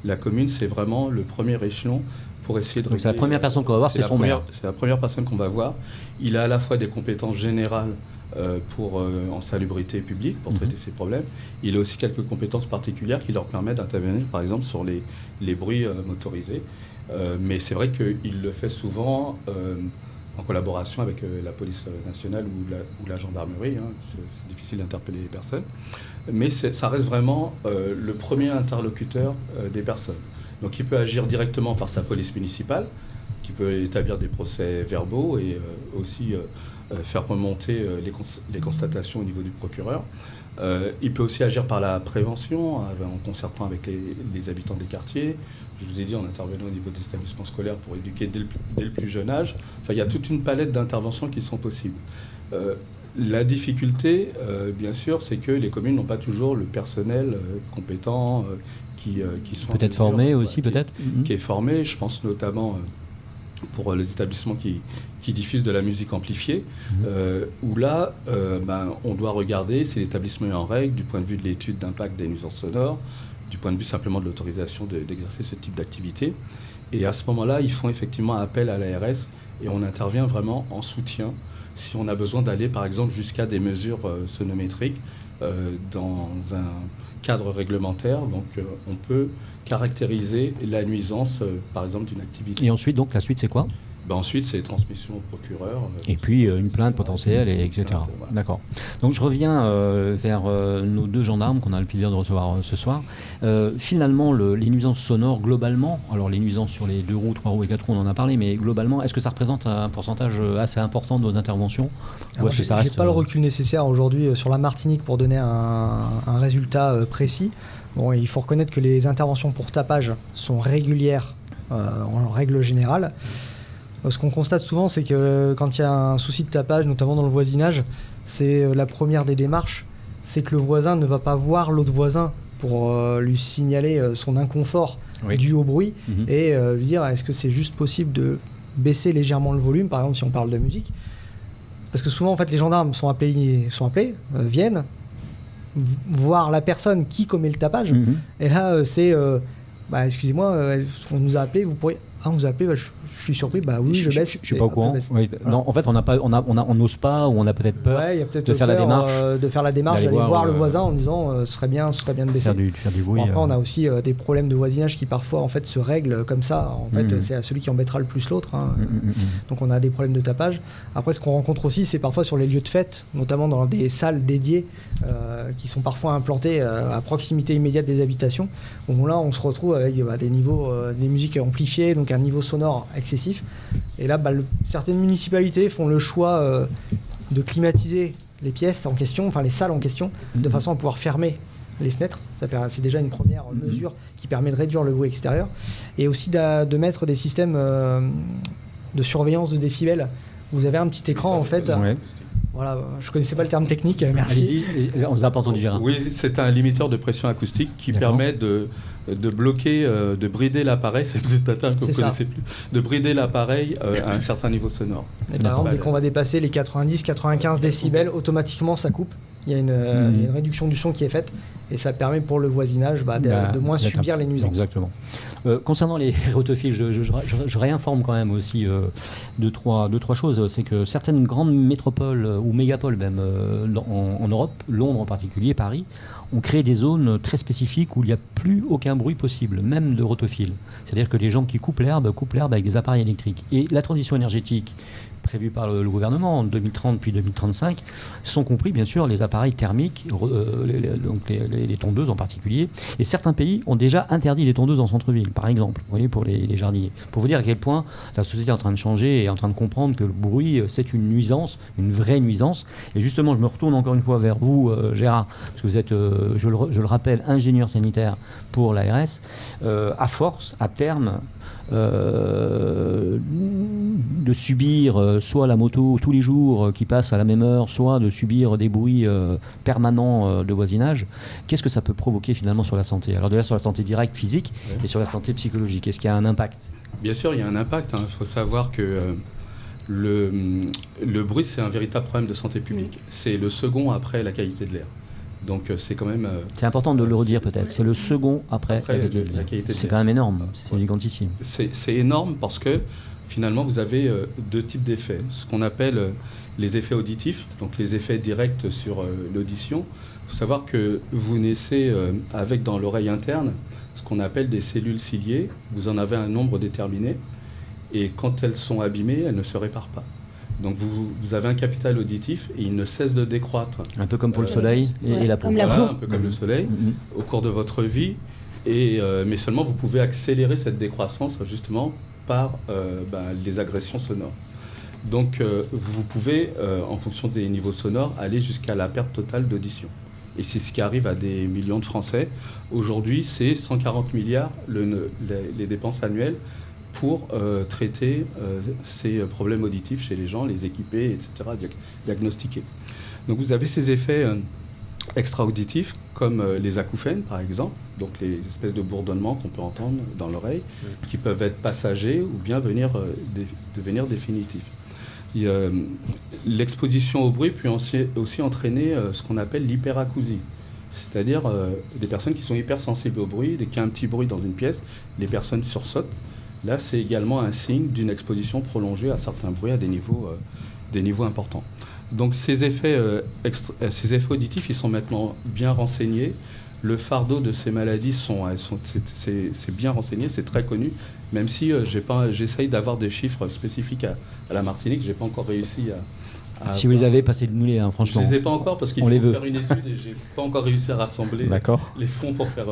Speaker 5: la commune, c'est vraiment le premier échelon pour essayer de...
Speaker 1: Donc c'est la première personne qu'on va voir, c'est son maire.
Speaker 5: C'est la première personne qu'on va voir. Il a à la fois des compétences générales en salubrité publique, pour traiter ces problèmes. Il a aussi quelques compétences particulières qui leur permettent d'intervenir, par exemple, sur les bruits motorisés. Mais c'est vrai qu'il le fait souvent en collaboration avec la police nationale ou la gendarmerie. Hein. C'est difficile d'interpeller les personnes. Mais ça reste vraiment le premier interlocuteur des personnes. Donc il peut agir directement par sa police municipale, qui peut établir des procès verbaux et aussi faire remonter les constatations au niveau du procureur. Il peut aussi agir par la prévention, en concertant avec les habitants des quartiers. Je vous ai dit, en intervenant au niveau des établissements scolaires pour éduquer dès le plus jeune âge. Enfin, il y a toute une palette d'interventions qui sont possibles. La difficulté, bien sûr, c'est que les communes n'ont pas toujours le personnel compétent qui sont...
Speaker 1: Peut-être formé aussi, peut-être
Speaker 5: qui est formé. Je pense notamment pour les établissements qui diffusent de la musique amplifiée, où là, on doit regarder si l'établissement est en règle du point de vue de l'étude d'impact des nuisances sonores, du point de vue simplement de l'autorisation d'exercer ce type d'activité. Et à ce moment-là, ils font effectivement appel à l'ARS et on intervient vraiment en soutien si on a besoin d'aller, par exemple, jusqu'à des mesures sonométriques dans un cadre réglementaire. Donc, on peut caractériser la nuisance, par exemple, d'une activité.
Speaker 1: Et ensuite, donc, la suite, c'est quoi?
Speaker 5: Ensuite, c'est transmission au procureur.
Speaker 1: Et puis une plainte potentielle, etc.
Speaker 5: Voilà.
Speaker 1: D'accord. Donc je reviens vers nos 2 gendarmes qu'on a le plaisir de recevoir ce soir. Finalement, les nuisances sonores, globalement, alors les nuisances sur les 2 roues, 3 roues et 4 roues, on en a parlé, mais globalement, est-ce que ça représente un pourcentage assez important de nos interventions?
Speaker 2: Je n'ai pas le recul nécessaire aujourd'hui sur la Martinique pour donner un résultat précis. Bon, il faut reconnaître que les interventions pour tapage sont régulières en règle générale. Ce qu'on constate souvent, c'est que quand il y a un souci de tapage, notamment dans le voisinage, c'est la première des démarches, c'est que le voisin ne va pas voir l'autre voisin pour lui signaler son inconfort dû au bruit et lui dire est-ce que c'est juste possible de baisser légèrement le volume, par exemple si on parle de musique. Parce que souvent, en fait, les gendarmes sont appelés, viennent voir la personne qui commet le tapage. Et là, c'est excusez-moi, on nous a appelé, vous pourriez... Ah, on vous a appelé, je suis surpris, oui, je baisse.
Speaker 1: Je suis pas au courant. Oui. Voilà. Non, en fait, on n'ose pas, ou on a peut-être peur de faire la démarche, d'aller voir le voisin en disant ce serait bien de baisser. Faire du bruit.
Speaker 2: Après, on a aussi des problèmes de voisinage qui parfois en fait se règlent comme ça. En fait, c'est à celui qui embêtera le plus l'autre. Donc, on a des problèmes de tapage. Après, ce qu'on rencontre aussi, c'est parfois sur les lieux de fête, notamment dans des salles dédiées qui sont parfois implantées à proximité immédiate des habitations. Où là, on se retrouve avec des niveaux, des musiques amplifiées, donc un niveau sonore excessif. Et là, certaines municipalités font le choix de climatiser les pièces en question, enfin les salles en question, de façon à pouvoir fermer les fenêtres. C'est déjà une première mesure qui permet de réduire le bruit extérieur. Et aussi de mettre des systèmes de surveillance de décibels. Vous avez un petit écran en fait. Voilà, je ne connaissais pas le terme technique, merci.
Speaker 1: Allez-y, on vous a pas entendu, Gérard.
Speaker 5: Oui, c'est un limiteur de pression acoustique qui permet de bloquer, de brider l'appareil, c'est peut-être un terme que vous ne connaissez plus, de brider l'appareil à un certain niveau sonore.
Speaker 2: Et par exemple, dès qu'on va dépasser les 90-95 décibels, automatiquement ça coupe. Il y a une réduction du son qui est faite et ça permet pour le voisinage de moins subir les nuisances.
Speaker 1: Exactement. Concernant les rotophiles, je réinforme quand même aussi deux, trois choses. C'est que certaines grandes métropoles ou mégapoles même en Europe, Londres en particulier, Paris, ont créé des zones très spécifiques où il n'y a plus aucun bruit possible, même de rotophiles. C'est-à-dire que les gens qui coupent l'herbe avec des appareils électriques. Et la transition énergétique prévue par le gouvernement en 2030 puis 2035 sont compris bien sûr les appareils thermiques, donc les tondeuses en particulier. Et certains pays ont déjà interdit les tondeuses en centre-ville, par exemple, vous voyez, pour les jardiniers. Pour vous dire à quel point la société est en train de changer et est en train de comprendre que le bruit, c'est une nuisance, une vraie nuisance. Et justement, je me retourne encore une fois vers vous, Gérard, parce que vous êtes, je le rappelle, ingénieur sanitaire pour l'ARS. À force, à terme, de subir soit la moto tous les jours qui passe à la même heure, soit de subir des bruits permanents de voisinage, qu'est-ce que ça peut provoquer finalement sur la santé? Alors déjà sur la santé directe physique et sur la santé psychologique, est-ce qu'il y a un impact?
Speaker 5: Bien sûr, il y a un impact. Il faut savoir que le bruit, c'est un véritable problème de santé publique. C'est le second après la qualité de l'air. Donc c'est quand même...
Speaker 1: c'est important de le redire peut-être. C'est le second après la qualité de l'air. C'est quand même énorme. C'est gigantissime.
Speaker 5: C'est énorme parce que finalement vous avez deux types d'effets. Ce qu'on appelle les effets auditifs, donc les effets directs sur l'audition. Il faut savoir que vous naissez avec dans l'oreille interne ce qu'on appelle des cellules ciliées. Vous en avez un nombre déterminé. Et quand elles sont abîmées, elles ne se réparent pas. Donc vous avez un capital auditif et il ne cesse de décroître.
Speaker 1: Un peu comme pour le soleil et la peau.
Speaker 5: Voilà, un peu comme le soleil au cours de votre vie. Mais seulement vous pouvez accélérer cette décroissance justement par les agressions sonores. Donc vous pouvez, en fonction des niveaux sonores, aller jusqu'à la perte totale d'audition. Et c'est ce qui arrive à des millions de Français. Aujourd'hui, c'est 140 milliards les dépenses annuelles pour traiter ces problèmes auditifs chez les gens, les équiper, etc., diagnostiquer. Donc vous avez ces effets extra-auditifs comme les acouphènes, par exemple, donc les espèces de bourdonnements qu'on peut entendre dans l'oreille, qui peuvent être passagers ou bien devenir définitifs. L'exposition au bruit peut aussi entraîner ce qu'on appelle l'hyperacousie, c'est-à-dire des personnes qui sont hypersensibles au bruit. Dès qu'il y a un petit bruit dans une pièce, les personnes sursautent. Là, c'est également un signe d'une exposition prolongée à certains bruits à des niveaux importants. Donc ces effets auditifs, ils sont maintenant bien renseignés. le fardeau de ces maladies c'est bien renseigné, c'est très connu, même si j'essaye d'avoir des chiffres spécifiques à la Martinique, j'ai pas encore réussi à
Speaker 1: si vous les avez, passez-nous les, franchement.
Speaker 5: Je les ai pas encore parce qu'il faut faire une étude et j'ai pas encore réussi à rassembler les fonds pour faire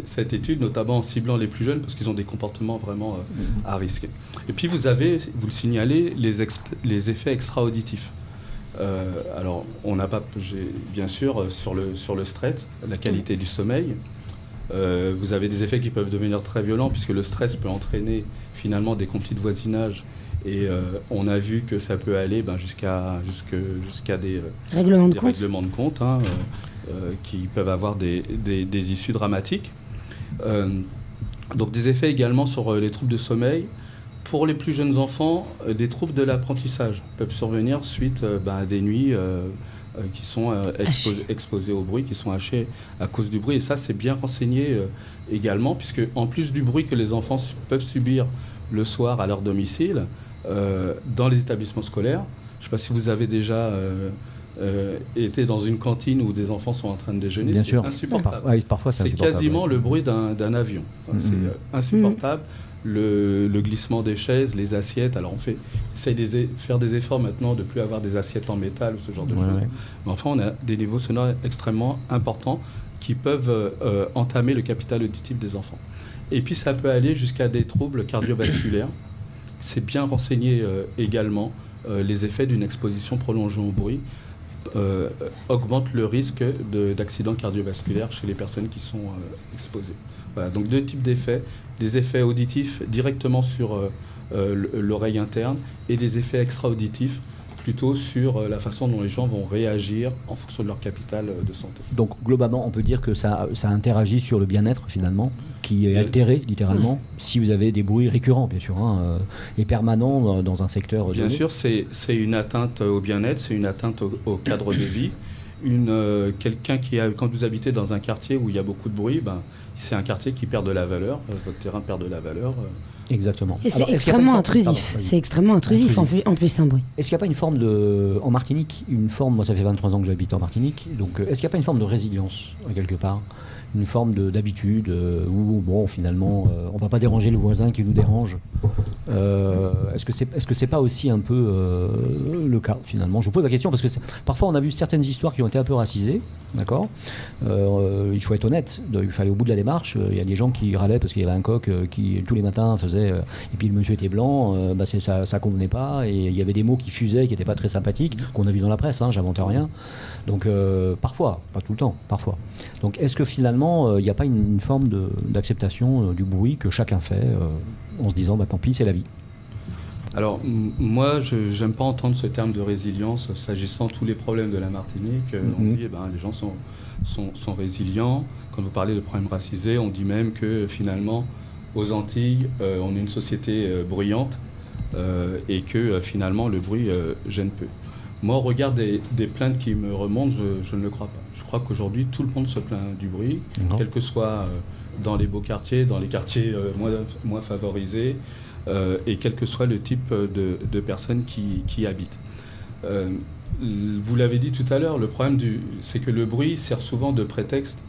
Speaker 5: cette étude, notamment en ciblant les plus jeunes parce qu'ils ont des comportements vraiment à risque. Et puis vous le signalez, les effets extra-auditifs. Alors, bien sûr, sur le stress, la qualité du sommeil, vous avez des effets qui peuvent devenir très violents puisque le stress peut entraîner finalement des conflits de voisinage et on a vu que ça peut aller jusqu'à des règlements de compte qui peuvent avoir des issues dramatiques. Donc des effets également sur les troubles de sommeil. Pour les plus jeunes enfants, des troubles de l'apprentissage peuvent survenir suite à des nuits qui sont exposées au bruit, qui sont hachées à cause du bruit. Et ça, c'est bien renseigné également, puisque en plus du bruit que les enfants peuvent subir le soir à leur domicile, dans les établissements scolaires, je ne sais pas si vous avez déjà été dans une cantine où des enfants sont en train de déjeuner,
Speaker 1: bien
Speaker 5: c'est
Speaker 1: sûr.
Speaker 5: insupportable.
Speaker 1: Parfois, c'est
Speaker 5: quasiment le bruit d'un avion. C'est insupportable. Le glissement des chaises, les assiettes. Alors on essaye de faire des efforts maintenant de ne plus avoir des assiettes en métal ou ce genre de choses. Ouais. Mais enfin, on a des niveaux sonores extrêmement importants qui peuvent entamer le capital auditif des enfants. Et puis ça peut aller jusqu'à des troubles cardiovasculaires. C'est bien renseigné également. Les effets d'une exposition prolongée au bruit augmentent le risque d'accidents cardiovasculaires chez les personnes qui sont exposées. Voilà, donc 2 types d'effets. Des effets auditifs directement sur l'oreille interne et des effets extra-auditifs plutôt sur la façon dont les gens vont réagir en fonction de leur capital de santé.
Speaker 1: Donc globalement, on peut dire que ça interagit sur le bien-être finalement, qui est altéré littéralement, si vous avez des bruits récurrents bien sûr, et permanents dans un secteur.
Speaker 5: Bien sûr, c'est une atteinte au bien-être, c'est une atteinte au cadre de vie. Quelqu'un quand vous habitez dans un quartier où il y a beaucoup de bruit, c'est un quartier qui perd de la valeur, votre terrain perd de la valeur.
Speaker 1: Exactement.
Speaker 3: Et c'est extrêmement intrusif. C'est extrêmement intrusif en plus un bruit.
Speaker 1: Est-ce qu'il n'y a pas une forme en Martinique, moi ça fait 23 ans que j'habite en Martinique, donc est-ce qu'il n'y a pas une forme de résilience quelque part, une forme d'habitude où finalement on ne va pas déranger le voisin qui nous dérange. Est-ce que c'est pas aussi un peu le cas finalement? Je vous pose la question parce que parfois on a vu certaines histoires qui ont été un peu racisées, d'accord. Il faut être honnête, il fallait au bout de la démarche. Il y a des gens qui râlaient parce qu'il y avait un coq qui tous les matins faisait et puis le monsieur était blanc, ça convenait pas et il y avait des mots qui fusaient qui n'étaient pas très sympathiques qu'on a vu dans la presse, j'invente rien. Donc parfois, pas tout le temps, parfois. Donc est-ce que finalement il n'y a pas une forme d'acceptation du bruit que chacun fait en se disant tant pis, c'est la vie?
Speaker 5: Alors moi j'aime pas entendre ce terme de résilience s'agissant de tous les problèmes de la Martinique. On dit les gens sont résilients. Quand vous parlez de problèmes racisés, on dit même que finalement aux Antilles on est une société bruyante et que finalement le bruit gêne peu. Moi au regard des plaintes qui me remontent, je ne le crois pas. Je crois qu'aujourd'hui tout le monde se plaint du bruit, quel que soit dans les beaux quartiers, dans les quartiers moins favorisés, et quel que soit le type de personnes qui y habitent. Vous l'avez dit tout à l'heure, le problème c'est que le bruit sert souvent de prétexte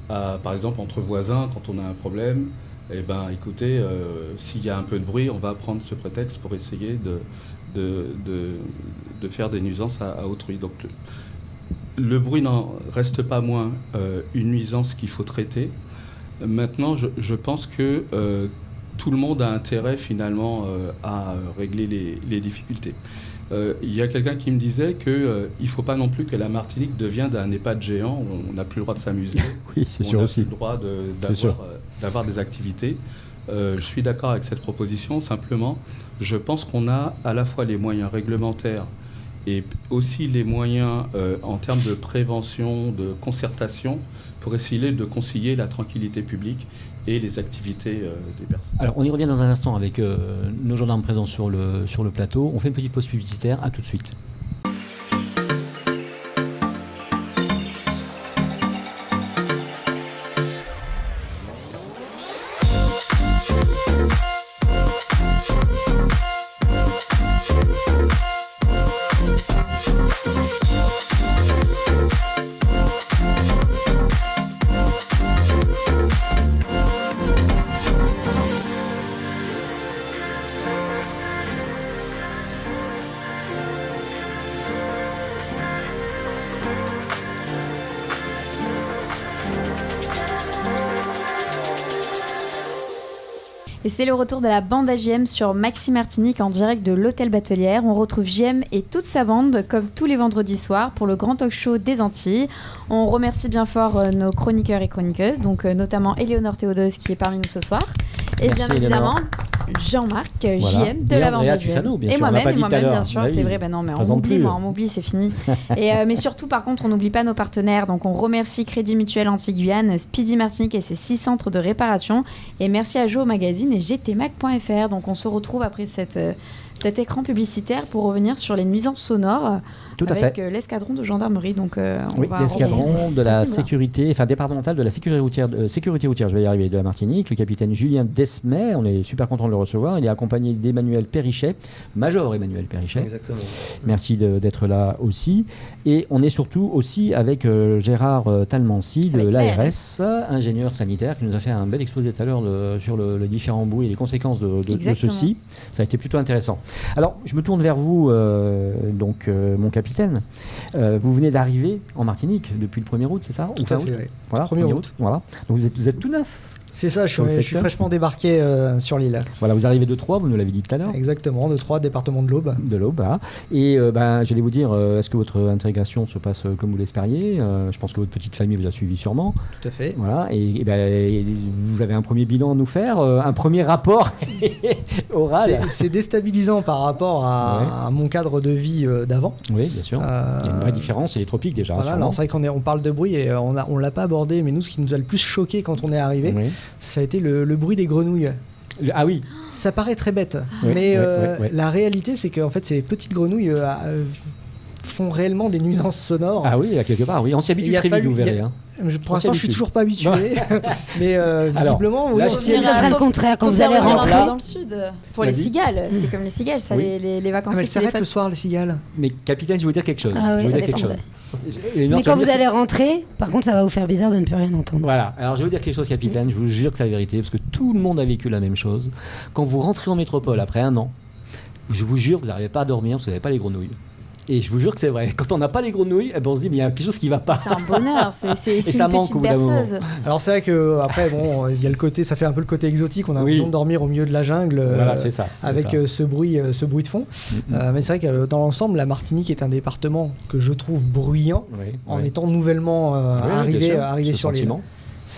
Speaker 5: par exemple entre voisins, quand on a un problème, écoutez, s'il y a un peu de bruit, on va prendre ce prétexte pour essayer de faire des nuisances à autrui. Donc le bruit n'en reste pas moins une nuisance qu'il faut traiter. Maintenant, je pense que tout le monde a intérêt finalement à régler les difficultés. Il y a quelqu'un qui me disait qu'il ne faut pas non plus que la Martinique devienne un EHPAD géant où on n'a plus le droit de s'amuser.
Speaker 1: Oui, c'est sûr aussi.
Speaker 5: On n'a plus le droit d'avoir des activités. Je suis d'accord avec cette proposition. Simplement, je pense qu'on a à la fois les moyens réglementaires et aussi les moyens en termes de prévention, de concertation, pour essayer de concilier la tranquillité publique et les activités des personnes.
Speaker 1: Alors, on y revient dans un instant avec nos gendarmes présents sur le plateau. On fait une petite pause publicitaire. À tout de suite.
Speaker 6: c'est le retour de la bande à JM sur Maxi Martinique en direct de l'Hôtel Batelière. On retrouve JM et toute sa bande comme tous les vendredis soirs pour le grand talk show des Antilles. On remercie bien fort nos chroniqueurs et chroniqueuses, donc notamment Éléonore Théodos qui est parmi nous ce soir. Et
Speaker 1: Merci,
Speaker 6: bien évidemment
Speaker 1: Éléonore.
Speaker 6: Jean-Marc,
Speaker 1: Voilà.
Speaker 6: JM de
Speaker 1: Et
Speaker 6: la bande
Speaker 1: Andrea
Speaker 6: à JM.
Speaker 1: Tufano, bien
Speaker 6: Et
Speaker 1: sûr, on l'a
Speaker 6: moi-même,
Speaker 1: pas dit tout à l'heure.
Speaker 6: bien sûr,
Speaker 1: Bah
Speaker 6: c'est
Speaker 1: oui.
Speaker 6: vrai. Ben non, mais
Speaker 1: Présente plus.
Speaker 6: on m'oublie, c'est fini. Mais surtout, par contre, on n'oublie pas nos partenaires. Donc, on remercie Crédit Mutuel Antilles-Guyane, Speedy Martinique et ses 6 centres de réparation. Et merci à Joe Magazine et gtmac.fr. Donc, on se retrouve après cet écran publicitaire pour revenir sur les nuisances sonores.
Speaker 1: Tout à
Speaker 6: avec
Speaker 1: fait.
Speaker 6: l'escadron de gendarmerie. Donc,
Speaker 1: Oui,
Speaker 6: va
Speaker 1: l'escadron
Speaker 6: revenir.
Speaker 1: de la
Speaker 6: Merci, moi.
Speaker 1: sécurité, enfin départementale de la sécurité routière, je vais y arriver, de la Martinique, le capitaine Julien Desmet, on est super content de le recevoir, il est accompagné d'Emmanuel Perrichet, Major Emmanuel Perrichet.
Speaker 4: Exactement.
Speaker 1: Merci d'être là aussi. Et on est surtout aussi avec Gérard Talmancy de
Speaker 6: Avec
Speaker 1: l'ARS, ingénieur sanitaire, qui nous a fait un bel exposé tout à l'heure sur le différent bruit et les conséquences de
Speaker 6: Exactement.
Speaker 1: ceci. Ça a été plutôt intéressant. Alors, je me tourne vers vous, mon capitaine. Vous venez d'arriver en Martinique depuis le 1er août, c'est ça?
Speaker 2: Tout
Speaker 1: Ou fin
Speaker 2: à
Speaker 1: août
Speaker 2: fait, oui.
Speaker 1: Voilà,
Speaker 2: 1er août.
Speaker 1: Voilà. Donc vous êtes tout neuf.
Speaker 2: C'est ça,
Speaker 1: Sur le
Speaker 2: je suis
Speaker 1: secteur.
Speaker 2: fraîchement débarqué sur l'île.
Speaker 1: Voilà, vous arrivez de Troyes, vous nous l'avez dit tout à l'heure.
Speaker 2: Exactement, de 3 départements de l'Aube.
Speaker 1: De l'Aube, voilà. Et j'allais vous dire, est-ce que votre intégration se passe comme vous l'espériez? Je pense que votre petite famille vous a suivi sûrement.
Speaker 2: Tout à fait.
Speaker 1: Voilà. Et vous avez un premier bilan à nous faire, un premier rapport oral.
Speaker 2: C'est déstabilisant par rapport à mon cadre de vie d'avant.
Speaker 1: Oui, bien sûr. Il y a une vraie différence, c'est les tropiques déjà.
Speaker 2: Voilà,
Speaker 1: sûrement.
Speaker 2: alors c'est vrai qu'on parle de bruit et on l'a pas abordé, mais nous, ce qui nous a le plus choqué quand on est arrivé,
Speaker 1: Oui.
Speaker 2: ça a été le bruit des grenouilles.
Speaker 1: Ah oui,
Speaker 2: Ça paraît très bête,
Speaker 1: Oui,
Speaker 2: mais
Speaker 1: oui.
Speaker 2: la réalité, c'est qu'en fait, ces petites grenouilles font réellement des nuisances sonores.
Speaker 1: ah oui, à quelque part, oui. On s'y
Speaker 2: Il
Speaker 1: habitue
Speaker 2: a
Speaker 1: très vite,
Speaker 2: fallu-
Speaker 1: vous verrez.
Speaker 2: il y a-
Speaker 1: hein.
Speaker 2: Pour l'instant, je suis
Speaker 1: habitue.
Speaker 2: toujours pas habitué, mais visiblement, oui,
Speaker 1: là,
Speaker 2: on
Speaker 1: je
Speaker 2: s'y
Speaker 1: sais-
Speaker 2: habitue.
Speaker 3: Ça sera le contraire quand
Speaker 6: Faut
Speaker 3: vous
Speaker 6: faire
Speaker 3: allez
Speaker 6: le
Speaker 3: rentrer.
Speaker 6: retour dans le sud. Pour les
Speaker 1: Vas-y.
Speaker 6: cigales, c'est comme les cigales, ça,
Speaker 1: Oui.
Speaker 6: les
Speaker 2: Ah,
Speaker 6: vacanciers
Speaker 2: mais
Speaker 6: qui
Speaker 2: ça
Speaker 6: les
Speaker 2: arrête le
Speaker 6: fassent.
Speaker 2: soir, les cigales.
Speaker 1: Mais capitaine, je vais vous dire quelque chose.
Speaker 3: Ah oui,
Speaker 1: je vais vous
Speaker 3: ça
Speaker 1: dire quelque
Speaker 3: descendrait.
Speaker 1: chose. Et non,
Speaker 3: Mais
Speaker 1: tu vas
Speaker 3: quand
Speaker 1: me
Speaker 3: vous
Speaker 1: dire,
Speaker 3: allez rentrer, par contre, ça va vous faire bizarre de ne plus rien entendre.
Speaker 1: Voilà, alors je vais vous dire quelque chose, capitaine, je vous jure que c'est la vérité, parce que tout le monde a vécu la même chose. Quand vous rentrez en métropole après un an, je vous jure que vous n'arrivez pas à dormir parce que vous n'avez pas les grenouilles. Et je vous jure que c'est vrai, quand on n'a pas les grenouilles, eh ben on se dit, mais il y a quelque chose qui ne va pas.
Speaker 6: C'est un bonheur, c'est
Speaker 1: ça
Speaker 6: une
Speaker 1: manque
Speaker 6: petite
Speaker 1: au bout d'un moment.
Speaker 6: berceuse.
Speaker 2: Alors c'est vrai que après, bon, il y a le côté, ça fait un peu le côté exotique. On a
Speaker 1: Oui.
Speaker 2: l'impression de dormir au milieu de la jungle.
Speaker 1: Voilà, c'est ça. c'est
Speaker 2: Avec
Speaker 1: ça.
Speaker 2: ce bruit de fond. Mais c'est vrai que dans l'ensemble, la Martinique est un département que je trouve bruyant
Speaker 1: Oui,
Speaker 2: en
Speaker 1: oui.
Speaker 2: étant nouvellement
Speaker 1: Oui, bien
Speaker 2: arrivé
Speaker 1: sûr, ce
Speaker 2: sur l'île.
Speaker 1: sentiment.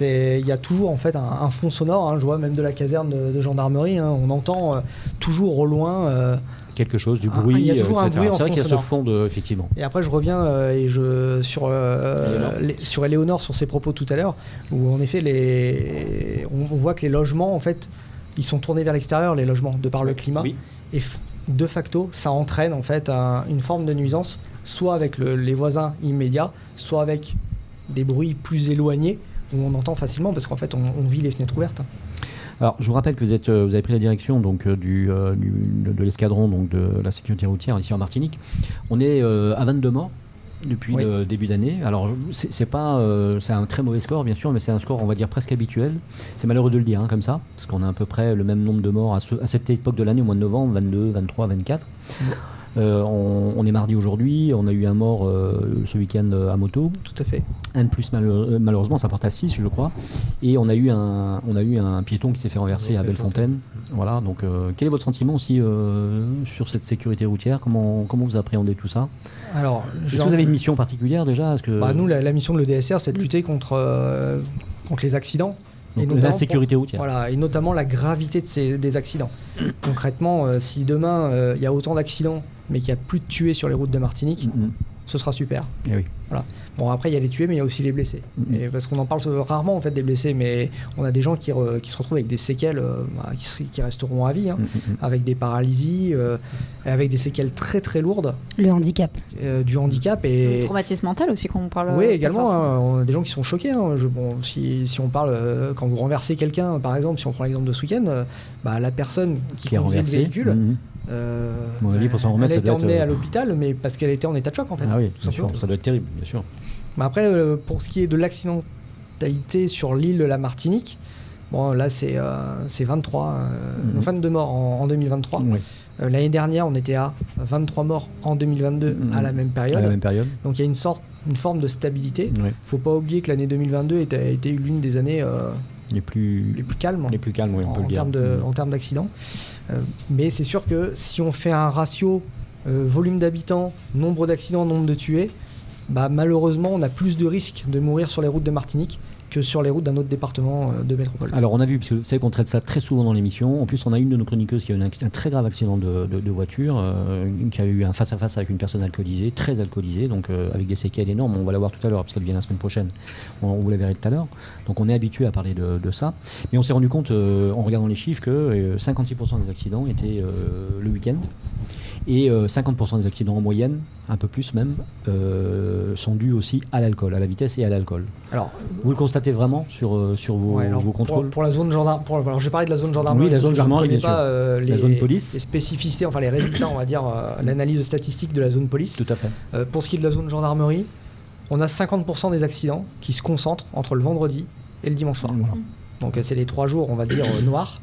Speaker 2: Il y a toujours en fait un fond sonore. Hein, je vois même de la caserne de gendarmerie, hein, on entend toujours au loin.
Speaker 1: Quelque chose, du
Speaker 2: Ah,
Speaker 1: bruit,
Speaker 2: il y a toujours un
Speaker 1: etc.
Speaker 2: bruit en
Speaker 1: C'est vrai
Speaker 2: fond
Speaker 1: qu'il y a ce
Speaker 2: sonore.
Speaker 1: fond effectivement.
Speaker 2: Et après, je reviens sur Éléonore, sur ses propos tout à l'heure, où en effet, on voit que les logements, en fait, ils sont tournés vers l'extérieur, les logements, de par le climat.
Speaker 1: Oui.
Speaker 2: Et de facto, ça entraîne en fait une forme de nuisance, soit avec les voisins immédiats, soit avec des bruits plus éloignés, où on entend facilement, parce qu'en fait, on vit les fenêtres ouvertes.
Speaker 1: Alors, je vous rappelle que vous avez pris la direction donc, de l'escadron donc, de la sécurité routière ici en Martinique. On est à 22 morts depuis
Speaker 2: Oui.
Speaker 1: le début d'année. Alors, c'est un très mauvais score, bien sûr, mais c'est un score, on va dire, presque habituel. C'est malheureux de le dire, hein, comme ça, parce qu'on a à peu près le même nombre de morts à cette époque de l'année, au mois de novembre, 22, 23, 24. On est mardi aujourd'hui, on a eu un mort ce week-end à moto.
Speaker 2: Tout à fait.
Speaker 1: Un de plus malheureusement, ça porte à 6 je crois. Et on a eu un piéton qui s'est fait renverser à Bellefontaine. Voilà, donc quel est votre sentiment aussi sur cette sécurité routière? Comment vous appréhendez tout ça?
Speaker 2: Alors,
Speaker 1: Est-ce que vous avez une mission particulière déjà?
Speaker 2: nous, la mission de l'EDSR, c'est de lutter contre les accidents.
Speaker 1: Donc,
Speaker 2: Et
Speaker 1: la
Speaker 2: notamment
Speaker 1: sécurité routière.
Speaker 2: Voilà, et notamment la gravité des accidents. Concrètement, si demain il y a autant d'accidents, mais qu'il n'y a plus de tués sur les routes de Martinique, ce sera super.
Speaker 1: Eh oui.
Speaker 2: Voilà. Bon, après, il y a les tués, mais il y a aussi les blessés. Et parce qu'on en parle rarement en fait des blessés, mais on a des gens qui se retrouvent avec des séquelles qui resteront à vie, hein, avec des paralysies, avec des séquelles très très lourdes,
Speaker 3: Le handicap.
Speaker 2: du handicap
Speaker 6: Le
Speaker 2: et
Speaker 6: traumatisme mental aussi, qu'on parle.
Speaker 2: oui,
Speaker 6: pas
Speaker 2: également,
Speaker 6: forcément.
Speaker 2: hein, on a des gens qui sont choqués. Hein. Si on parle, quand vous renversez quelqu'un, par exemple, si on prend l'exemple de ce week-end, la personne qui
Speaker 1: a
Speaker 2: conduisait le
Speaker 1: renversé.
Speaker 2: véhicule,
Speaker 1: mon avis, pour s'en remettre,
Speaker 2: elle a
Speaker 1: ça
Speaker 2: été
Speaker 1: doit
Speaker 2: emmenée
Speaker 1: être,
Speaker 2: à l'hôpital, mais parce qu'elle était en état de choc, en fait.
Speaker 1: Ah oui,
Speaker 2: tout
Speaker 1: bien sûr,
Speaker 2: simplement.
Speaker 1: ça doit être terrible, bien sûr.
Speaker 2: Mais après, pour ce qui est de l'accidentalité sur l'île de la Martinique, bon, là, c'est 22 morts en 2023.
Speaker 1: Oui,
Speaker 2: L'année dernière, on était à 23 morts en 2022 à la même période.
Speaker 1: à la même période.
Speaker 2: Donc il y a une forme de stabilité.
Speaker 1: Oui.
Speaker 2: Faut pas oublier que l'année 2022 a été l'une des années
Speaker 1: les plus
Speaker 2: calmes.
Speaker 1: Les plus calmes, oui, on peut le dire.
Speaker 2: En termes d'accidents. Mais c'est sûr que si on fait un ratio volume d'habitants, nombre d'accidents, nombre de tués, malheureusement, on a plus de risques de mourir sur les routes de Martinique que sur les routes d'un autre département de métropole.
Speaker 1: Alors on a vu, parce que vous savez qu'on traite ça très souvent dans l'émission, en plus on a une de nos chroniqueuses qui a eu un très grave accident de voiture, qui a eu un face-à-face avec une personne alcoolisée, très alcoolisée, donc avec des séquelles énormes, on va la voir tout à l'heure, parce qu'elle vient la semaine prochaine, on vous la verrez tout à l'heure, donc on est habitué à parler de ça, mais on s'est rendu compte, en regardant les chiffres, que 56% des accidents étaient le week-end, et 50% des accidents en moyenne, un peu plus même, sont dus aussi à l'alcool, à la vitesse et à l'alcool. Alors, vous le constatez vraiment sur vos contrôles?
Speaker 2: Pour la zone gendarmerie, alors je vais parler de la zone gendarmerie.
Speaker 1: Oui, la zone gendarmerie, bien sûr.
Speaker 2: La
Speaker 1: zone police.
Speaker 2: Les spécificités, enfin les résultats, on va dire, l'analyse statistique de la zone police.
Speaker 1: Tout à fait.
Speaker 2: Pour ce qui est de la zone gendarmerie, on a 50% des accidents qui se concentrent entre le vendredi et le dimanche soir. Voilà. Donc c'est les 3 jours, on va dire, noirs.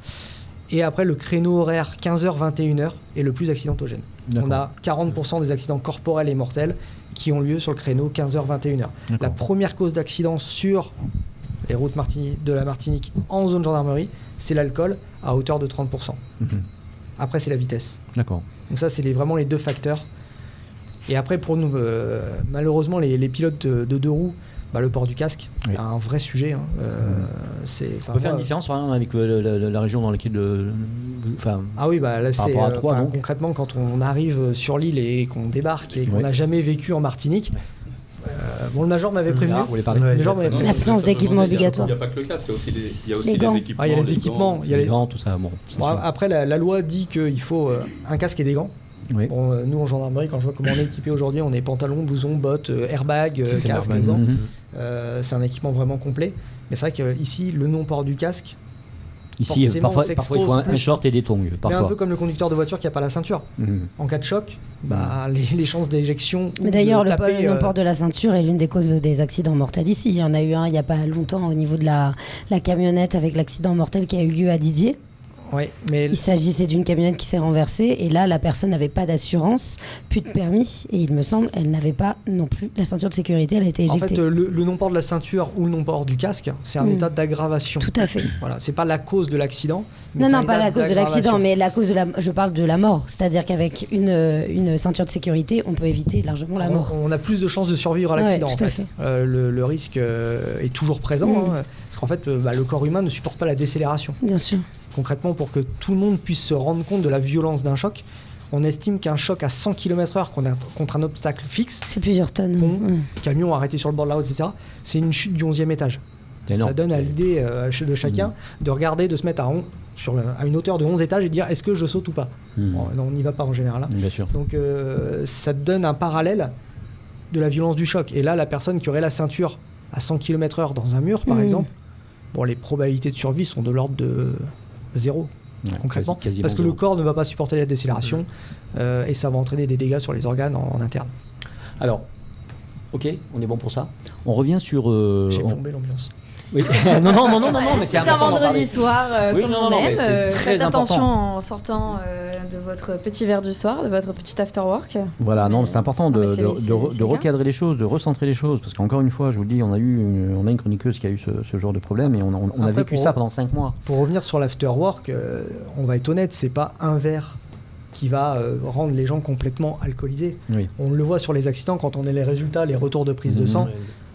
Speaker 2: Et après, le créneau horaire 15h-21h est le plus accidentogène. D'accord. On a 40% des accidents corporels et mortels qui ont lieu sur le créneau 15h-21h. D'accord. La première cause d'accident sur les routes de la Martinique en zone gendarmerie, c'est l'alcool à hauteur de 30%. Après, c'est la vitesse.
Speaker 1: D'accord.
Speaker 2: Donc ça, c'est vraiment les 2 facteurs. Et après, pour nous, malheureusement, les pilotes de 2 roues, le port du casque, oui. Un vrai sujet.
Speaker 1: On peut faire une différence par exemple, avec la région dans laquelle...
Speaker 2: Ah oui, là,
Speaker 1: par rapport à Troyes,
Speaker 2: concrètement, quand on arrive sur l'île et qu'on débarque et qu'on n'a jamais vécu en Martinique, le major m'avait prévenu.
Speaker 3: L'absence d'équipement obligatoire.
Speaker 5: Il n'y a pas que le casque, il y a aussi les équipements.
Speaker 2: Il y a les équipements.
Speaker 1: Il y a les gants, tout ça.
Speaker 2: Après, la loi dit qu'il faut un casque et des gants. Oui. Bon, nous en gendarmerie, quand je vois comment on est équipé aujourd'hui, on est pantalon, blouson, bottes, airbag, casque, gants. C'est un équipement vraiment complet. Mais c'est vrai qu'ici, le non-port du casque,
Speaker 1: ici, parfois il faut un short et des tongs.
Speaker 2: Mais un peu comme le conducteur de voiture qui n'a pas la ceinture. En cas de choc, les chances d'éjection.
Speaker 3: Mais d'ailleurs, le non-port de la ceinture est l'une des causes des accidents mortels ici. Il y en a eu un il n'y a pas longtemps au niveau de la camionnette avec l'accident mortel qui a eu lieu à Didier.
Speaker 2: Ouais, mais
Speaker 3: il s'agissait d'une camionnette qui s'est renversée et là la personne n'avait pas d'assurance, plus de permis et il me semble elle n'avait pas non plus la ceinture de sécurité, elle a été éjectée.
Speaker 2: En fait le non-port de la ceinture ou le non-port du casque c'est un état d'aggravation.
Speaker 3: Tout à fait.
Speaker 2: Voilà, c'est pas la cause de l'accident.
Speaker 3: Non, pas la cause de l'accident mais la cause de je parle de la mort, c'est-à-dire qu'avec une ceinture de sécurité on peut éviter largement la mort.
Speaker 2: On a plus de chances de survivre à l'accident en fait. Le risque est toujours présent parce qu'en fait le corps humain ne supporte pas la décélération.
Speaker 3: Bien sûr.
Speaker 2: Concrètement, pour que tout le monde puisse se rendre compte de la violence d'un choc, on estime qu'un choc à 100 km/h contre un obstacle fixe,
Speaker 3: c'est plusieurs tonnes.
Speaker 2: Camion arrêté sur le bord de la route, etc., c'est une chute du 11e étage. Ça donne à l'idée de chacun de regarder, de se mettre à une hauteur de 11 étages et de dire est-ce que je saute ou pas. Bon, non, on n'y va pas en général.
Speaker 1: Bien sûr.
Speaker 2: Donc ça donne un parallèle de la violence du choc. Et là, la personne qui aurait la ceinture à 100 km/h dans un mur, par exemple, les probabilités de survie sont de l'ordre de 0 concrètement, parce que le corps ne va pas supporter la décélération et ça va entraîner des dégâts sur les organes en interne.
Speaker 1: Alors, ok, on est bon pour ça. On revient sur...
Speaker 2: J'ai plombé l'ambiance.
Speaker 1: Oui. non, mais c'est
Speaker 6: un vendredi soir, comme on aime. Faites attention
Speaker 1: important.
Speaker 6: En sortant de votre petit verre du soir, de votre petit after work.
Speaker 1: Voilà, c'est important de recadrer les choses, de recentrer les choses, parce qu'encore une fois, je vous le dis, on a une chroniqueuse qui a eu ce genre de problème et on a vécu ça pendant 5 mois.
Speaker 2: Pour revenir sur l'after work, on va être honnête, c'est pas un verre qui va rendre les gens complètement alcoolisés. Oui. On le voit sur les accidents quand on a les résultats, les retours de prise de sang.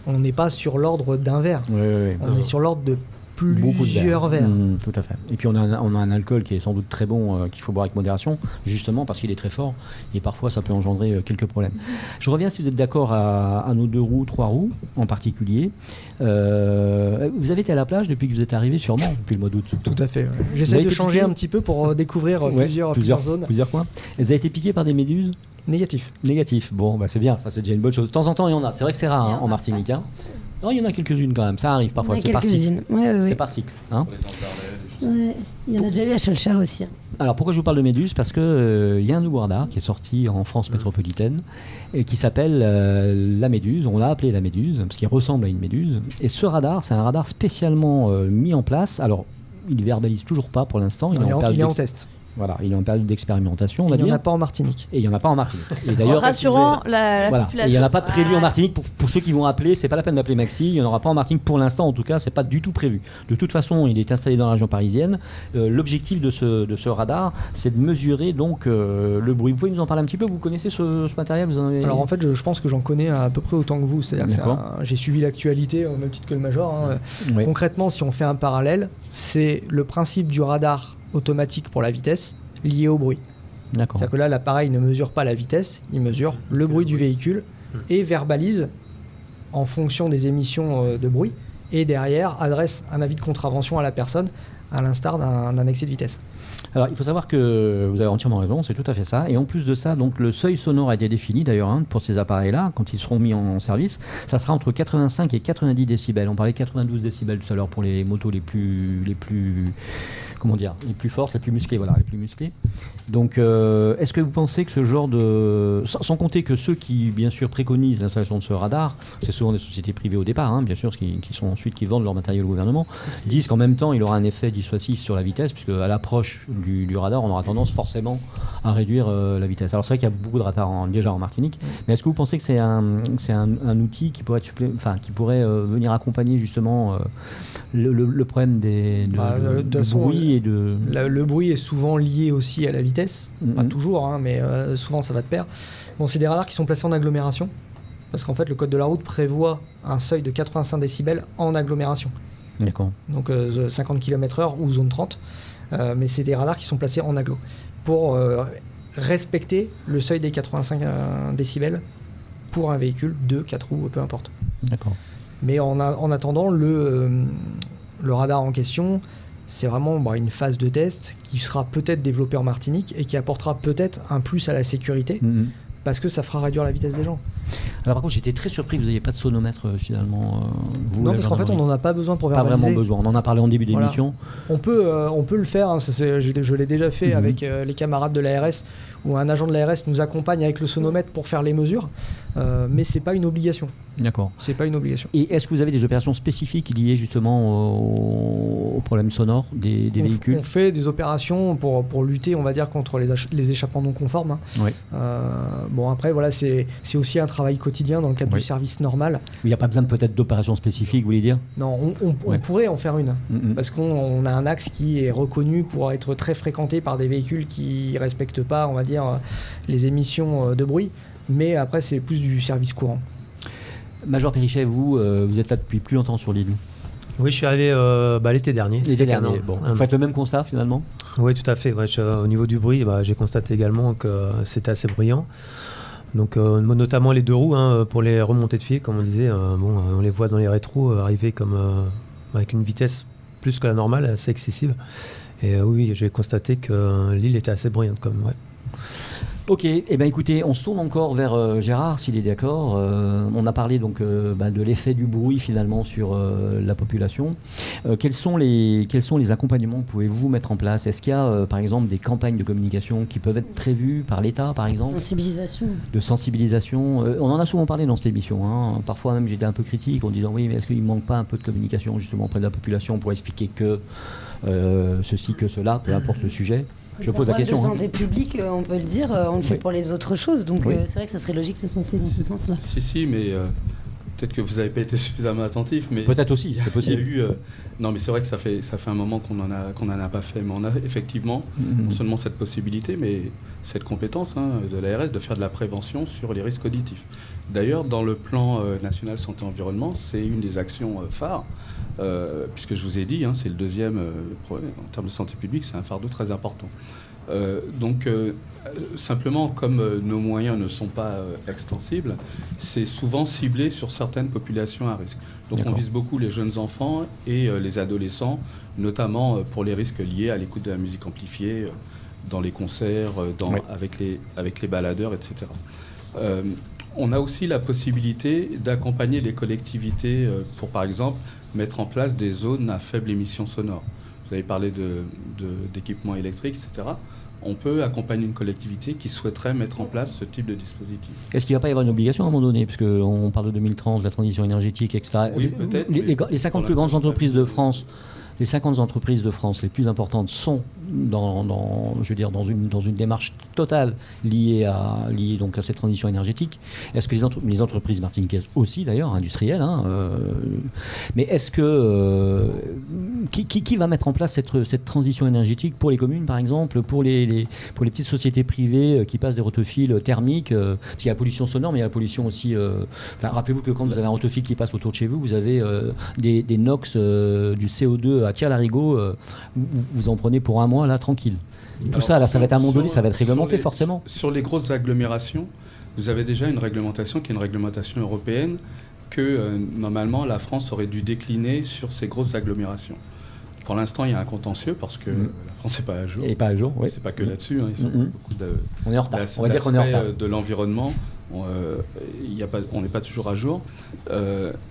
Speaker 2: On n'est pas sur l'ordre d'un verre. On est sur l'ordre de plusieurs verres.
Speaker 1: Tout à fait. Et puis on a un alcool qui est sans doute très bon, qu'il faut boire avec modération, justement parce qu'il est très fort et parfois ça peut engendrer quelques problèmes. Je reviens, si vous êtes d'accord, à nos 2 roues, 3 roues en particulier. Vous avez été à la plage depuis que vous êtes arrivé, sûrement, depuis le mois d'août.
Speaker 2: Tout à fait. J'essaie de changer un petit peu pour découvrir plusieurs zones.
Speaker 1: Plusieurs points. Vous avez été piqué par des méduses ? Négatif. Bon, c'est bien, ça c'est déjà une bonne chose. De temps en temps, il y en a. C'est vrai que c'est rare en Martinique. Non, il y en a quelques-unes quand même. Ça arrive parfois. C'est par cycle. C'est par cycle.
Speaker 3: Il y en a déjà eu à Cholcha aussi.
Speaker 1: Alors pourquoi je vous parle de méduse ? Parce que y a un nouveau radar qui est sorti en France métropolitaine et qui s'appelle la méduse. On l'a appelé la méduse parce qu'il ressemble à une méduse. Et ce radar, c'est un radar spécialement mis en place. Alors, il ne verbalise toujours pas pour l'instant.
Speaker 2: Il est en test.
Speaker 1: Voilà, il est en période d'expérimentation, on va
Speaker 2: Il n'y
Speaker 1: dire.
Speaker 2: en a pas en Martinique.
Speaker 1: Et il n'y en a pas en Martinique. Et d'ailleurs,
Speaker 6: rassurant la
Speaker 1: voilà.
Speaker 6: population.
Speaker 1: Et il n'y en a pas de prévu en
Speaker 6: Voilà.
Speaker 1: Martinique. Pour ceux qui vont appeler, c'est pas la peine d'appeler Maxi. Il n'y en aura pas en Martinique pour l'instant, en tout cas, c'est pas du tout prévu. De toute façon, il est installé dans la région parisienne. L'objectif de ce radar, c'est de mesurer donc le bruit. Vous pouvez nous en parler un petit peu? Vous connaissez ce matériel? Vous en avez...
Speaker 2: Alors en fait, je pense que j'en connais à peu près autant que vous. C'est-à-dire que j'ai suivi l'actualité au même titre que le Major. Hein.
Speaker 1: Oui.
Speaker 2: Concrètement, si on fait un parallèle, c'est le principe du radar automatique pour la vitesse lié au bruit.
Speaker 1: D'accord.
Speaker 2: C'est-à-dire que là, l'appareil ne mesure pas la vitesse, il mesure le bruit du véhicule et verbalise en fonction des émissions de bruit, et derrière adresse un avis de contravention à la personne, à l'instar d'un excès de vitesse.
Speaker 1: Alors, il faut savoir que vous avez entièrement raison, c'est tout à fait ça. Et en plus de ça, donc le seuil sonore a été défini d'ailleurs pour ces appareils-là, quand ils seront mis en service, ça sera entre 85 et 90 décibels. On parlait de 92 décibels tout à l'heure pour les motos les plus fortes, les plus musclées, voilà, les plus musclées. Donc, est-ce que vous pensez que ce genre de... Sans compter que ceux qui, bien sûr, préconisent l'installation de ce radar, c'est souvent des sociétés privées au départ, hein, bien sûr, qui sont ensuite, qui vendent leur matériel au gouvernement, disent qu'en même temps, il aura un effet dissuasif sur la vitesse, puisque à l'approche du radar, on aura tendance forcément à réduire la vitesse. Alors, c'est vrai qu'il y a beaucoup de radars déjà en Martinique, mais est-ce que vous pensez que c'est un outil qui pourrait, venir accompagner justement le problème du bruit et de...
Speaker 2: Le bruit est souvent lié aussi à la vitesse, pas toujours, hein, mais souvent ça va de pair. Bon, c'est des radars qui sont placés en agglomération, parce qu'en fait le code de la route prévoit un seuil de 85 décibels en agglomération.
Speaker 1: D'accord.
Speaker 2: Donc 50 km/h ou zone 30, mais c'est des radars qui sont placés en agglo pour respecter le seuil des 85 décibels pour un véhicule 2, 4 roues, peu importe.
Speaker 1: D'accord.
Speaker 2: Mais en attendant, le radar en question, c'est vraiment une phase de test qui sera peut-être développée en Martinique et qui apportera peut-être un plus à la sécurité, parce que ça fera réduire la vitesse des gens.
Speaker 1: Alors par contre, j'étais très surpris que vous n'ayez pas de sonomètre finalement.
Speaker 2: Non, parce qu'en fait, on n'en a pas besoin pour verbaliser.
Speaker 1: Pas vraiment besoin. On en a parlé en début d'émission.
Speaker 2: Voilà. On peut le faire. Hein, je l'ai déjà fait avec les camarades de l'ARS, où un agent de l'ARS nous accompagne avec le sonomètre pour faire les mesures, mais c'est pas une obligation.
Speaker 1: D'accord.
Speaker 2: C'est pas une obligation.
Speaker 1: Et est-ce que vous avez des opérations spécifiques liées justement aux problèmes sonores des véhicules?
Speaker 2: On fait des opérations pour lutter, on va dire, contre les échappements non conformes. Hein.
Speaker 1: Oui.
Speaker 2: Bon, après, voilà, c'est aussi un travail quotidien dans le cadre du service normal.
Speaker 1: Il n'y a pas besoin peut-être d'opérations spécifiques, vous voulez dire?
Speaker 2: Non, on pourrait en faire une, parce qu'on a un axe qui est reconnu pour être très fréquenté par des véhicules qui ne respectent pas, on va dire, les émissions de bruit, mais après, c'est plus du service courant.
Speaker 1: Major Périchet, vous êtes là depuis plus longtemps sur l'île?
Speaker 4: Oui, je suis arrivé l'été dernier.
Speaker 1: L'été dernier, bon. Vous faites le même constat finalement?
Speaker 4: Oui, tout à fait. Ouais, au niveau du bruit, j'ai constaté également que c'était assez bruyant. Donc, notamment les deux roues, pour les remontées de fil, comme on disait, on les voit dans les rétros arriver avec une vitesse plus que la normale, assez excessive. Et oui, j'ai constaté que l'île était assez bruyante quand même. Ouais.
Speaker 1: Ok, écoutez, on se tourne encore vers Gérard, s'il est d'accord. On a parlé donc de l'effet du bruit finalement sur la population. Quels sont les accompagnements que pouvez-vous mettre en place? Est-ce qu'il y a par exemple des campagnes de communication qui peuvent être prévues par l'État par exemple? De sensibilisation. On en a souvent parlé dans cette émission. Hein. Parfois même j'étais un peu critique en disant oui, mais est-ce qu'il ne manque pas un peu de communication justement auprès de la population pour expliquer que ceci, que cela, peu importe le sujet? Je pose la question.
Speaker 3: De santé publique, on peut le dire, on le fait pour les autres choses. Donc c'est vrai que ça serait logique que ça soit fait dans ce sens-là.
Speaker 5: Si, mais peut-être que vous n'avez pas été suffisamment attentif. Mais
Speaker 1: peut-être aussi, c'est possible.
Speaker 5: Il y a eu, non, mais c'est vrai que ça fait un moment qu'on n'en a pas fait. Mais on a effectivement non seulement cette possibilité, mais cette compétence de l'ARS de faire de la prévention sur les risques auditifs. D'ailleurs, dans le plan national santé-environnement, c'est une des actions phares. Puisque je vous ai dit, c'est le deuxième en termes de santé publique, c'est un fardeau très important. Simplement, comme nos moyens ne sont pas extensibles, c'est souvent ciblé sur certaines populations à risque. Donc on vise beaucoup les jeunes enfants et les adolescents, notamment pour les risques liés à l'écoute de la musique amplifiée, dans les concerts, avec les baladeurs, etc. On a aussi la possibilité d'accompagner les collectivités pour, par exemple, mettre en place des zones à faible émission sonore. Vous avez parlé d'équipements électriques, etc. On peut accompagner une collectivité qui souhaiterait mettre en place ce type de dispositif.
Speaker 1: Est-ce qu'il ne va pas y avoir une obligation à un moment donné? Parce qu'on parle de 2030, de la transition énergétique, etc.
Speaker 5: Oui, peut-être.
Speaker 1: Les 50 plus grandes entreprises de France les 50 entreprises de France les plus importantes sont dans une démarche totale liée donc à cette transition énergétique. Est-ce que les entreprises martiniquaises aussi, d'ailleurs, industrielles, mais est-ce que qui va mettre en place cette transition énergétique pour les communes, par exemple, pour les petites sociétés privées qui passent des rotofils thermiques, parce qu'il y a la pollution sonore, mais il y a la pollution aussi. Rappelez-vous que quand vous avez un rotofil qui passe autour de chez vous, vous avez des NOx, du CO2 à tire-larigot, vous en prenez pour un mois là tranquille. Tout ça, là, ça va être à un moment donné, ça va être réglementé forcément.
Speaker 5: Sur les grosses agglomérations, vous avez déjà une réglementation qui est une réglementation européenne que normalement la France aurait dû décliner sur ces grosses agglomérations. Pour l'instant, il y a un contentieux parce que la France n'est pas à jour.
Speaker 1: Et pas à jour, oui.
Speaker 5: C'est pas que là-dessus. Ils sont beaucoup
Speaker 1: on est en retard. On va dire qu'on est en retard.
Speaker 5: De l'environnement, on n'est pas toujours à jour.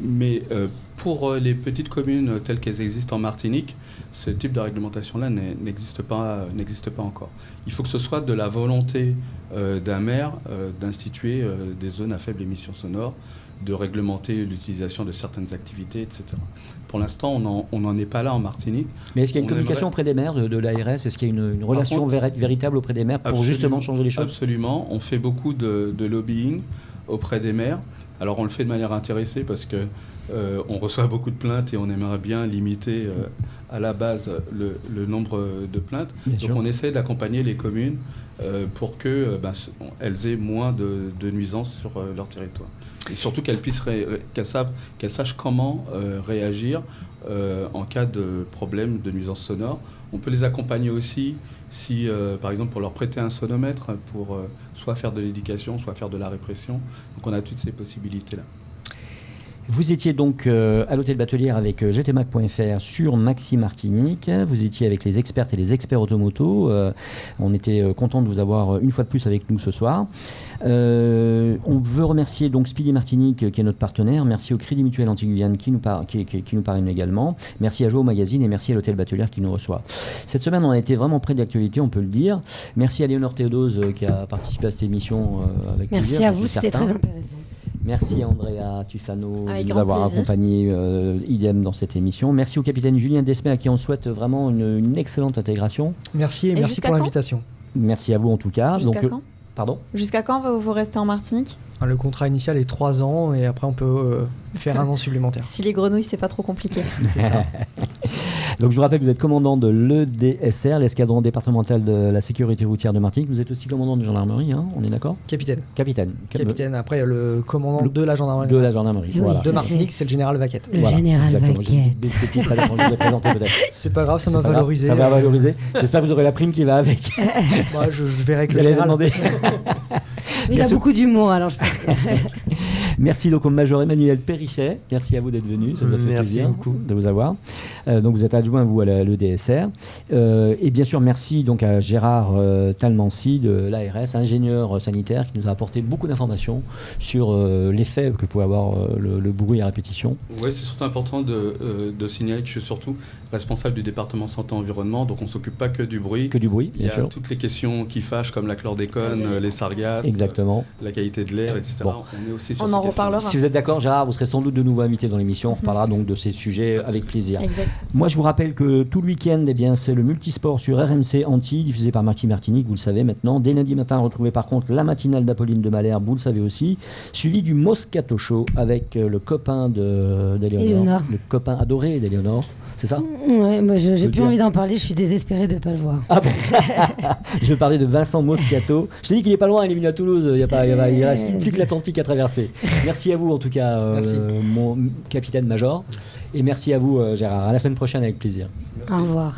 Speaker 5: Mais pour les petites communes telles qu'elles existent en Martinique, ce type de réglementation-là n'existe pas encore. Il faut que ce soit de la volonté d'un maire d'instituer des zones à faible émission sonore, de réglementer l'utilisation de certaines activités, etc. Pour l'instant, on n'en est pas là en Martinique.
Speaker 1: Mais est-ce qu'il y a une communication auprès des maires de l'ARS? Est-ce qu'il y a une relation véritable auprès des maires pour justement changer les choses?
Speaker 5: Absolument. On fait beaucoup de lobbying auprès des maires. Alors, on le fait de manière intéressée parce que on reçoit beaucoup de plaintes et on aimerait bien limiter à la base le nombre de plaintes.
Speaker 1: Bien
Speaker 5: Donc,
Speaker 1: sûr.
Speaker 5: on essaie d'accompagner les communes pour qu'elles aient moins de nuisances sur leur territoire. Et surtout qu'elles sachent comment réagir en cas de problème de nuisance sonore. On peut les accompagner aussi si, par exemple, pour leur prêter un sonomètre, pour soit faire de l'éducation, soit faire de la répression. Donc on a toutes ces possibilités-là.
Speaker 1: Vous étiez donc à l'hôtel Batelière avec gtmac.fr sur Maxi Martinique. Vous étiez avec les expertes et les experts automoto. On était content de vous avoir une fois de plus avec nous ce soir. On veut remercier donc Speedy Martinique qui est notre partenaire. Merci au Crédit Mutuel Anti-Guyane qui nous parraine également. Merci à Joe Magazine et merci à l'hôtel Batelière qui nous reçoit. Cette semaine, on a été vraiment près de l'actualité, on peut le dire. Merci à Léonore Théodose qui a participé à cette émission avec
Speaker 3: Merci
Speaker 1: plaisir,
Speaker 3: à vous, c'était très intéressant.
Speaker 1: Merci à Andrea Tufano
Speaker 6: Avec
Speaker 1: de nous
Speaker 6: grand
Speaker 1: avoir
Speaker 6: plaisir.
Speaker 1: accompagnés idem dans cette émission. Merci au capitaine Julien Desmet à qui on souhaite vraiment une excellente intégration.
Speaker 2: Merci et merci
Speaker 6: jusqu'à
Speaker 2: pour
Speaker 6: quand
Speaker 2: l'invitation.
Speaker 1: Merci à vous en tout cas.
Speaker 6: Jusqu'à quand
Speaker 1: Pardon?
Speaker 6: Jusqu'à quand vous restez en Martinique?
Speaker 2: Le contrat initial est 3 ans et après on peut faire un an supplémentaire.
Speaker 6: Si les grenouilles, c'est pas trop compliqué.
Speaker 2: C'est ça.
Speaker 1: Donc je vous rappelle que vous êtes commandant de l'EDSR, l'escadron départemental de la sécurité routière de Martinique. Vous êtes aussi commandant de gendarmerie, on est d'accord?
Speaker 2: Capitaine.
Speaker 1: Capitaine.
Speaker 2: Après, le commandant de la gendarmerie.
Speaker 1: De la gendarmerie,
Speaker 3: Oui,
Speaker 1: voilà.
Speaker 2: De
Speaker 3: ça,
Speaker 2: Martinique, c'est le général Vaquette.
Speaker 3: Le général
Speaker 1: exactement. J'ai
Speaker 3: Vaquette.
Speaker 1: des petits très bien, je vous ai présenté peut-être.
Speaker 2: C'est pas grave, ça
Speaker 1: C'est
Speaker 2: m'a
Speaker 1: pas grave,
Speaker 2: valorisé.
Speaker 1: Ça va valoriser. J'espère que vous aurez la prime qui va avec.
Speaker 2: Moi, je verrai avec
Speaker 1: Vous
Speaker 2: le
Speaker 1: allez
Speaker 2: général.
Speaker 1: demander.
Speaker 3: Il a beaucoup d'humour, alors je pense que...
Speaker 1: Merci donc au Major Emmanuel Périchet. Merci à vous d'être venu. Ça nous a fait
Speaker 2: Merci
Speaker 1: plaisir
Speaker 2: beaucoup
Speaker 1: de vous avoir. Donc vous êtes adjoint vous à l'EDSR. Et bien sûr merci donc à Gérard Talmancy de l'ARS, ingénieur sanitaire, qui nous a apporté beaucoup d'informations sur l'effet que peut avoir le bruit à répétition.
Speaker 5: Oui, c'est surtout important de signaler que je suis surtout responsable du département santé-environnement, donc on ne s'occupe pas que du bruit.
Speaker 1: Que du bruit,
Speaker 5: Il y
Speaker 1: bien
Speaker 5: a
Speaker 1: sûr.
Speaker 5: toutes les questions qui fâchent, comme la chlordécone, les sargasses,
Speaker 1: Exactement.
Speaker 5: la qualité de l'air, etc.
Speaker 1: Bon.
Speaker 5: On est aussi sur
Speaker 6: On
Speaker 5: ces
Speaker 6: en
Speaker 5: questions-là.
Speaker 6: reparlera.
Speaker 1: Si vous êtes d'accord, Gérard, vous serez sans doute de nouveau invité dans l'émission. On reparlera donc de ces sujets avec plaisir.
Speaker 6: Exact.
Speaker 1: Moi, je vous rappelle que tout le week-end, c'est le multisport sur RMC Antilles, diffusé par Maxi Martinique, vous le savez maintenant. Dès lundi matin, retrouvez par contre la matinale d'Apolline de Malherbe, vous le savez aussi, suivi du Moscato Show avec le copain d'Éléonore,
Speaker 3: Éléonore.
Speaker 1: le copain adoré d'Éléonore. C'est ça?
Speaker 3: Ouais, moi j'ai
Speaker 1: le
Speaker 3: plus
Speaker 1: dire.
Speaker 3: envie d'en parler, je suis désespérée de ne pas le voir.
Speaker 1: Ah bon. Je vais parler de Vincent Moscato. Je t'ai dit qu'il est pas loin, il est venu à Toulouse. Il reste plus que l'Atlantique à traverser. Merci à vous en tout cas,
Speaker 2: Merci.
Speaker 1: mon capitaine major. Et merci à vous, Gérard. À la semaine prochaine avec plaisir.
Speaker 3: Au revoir.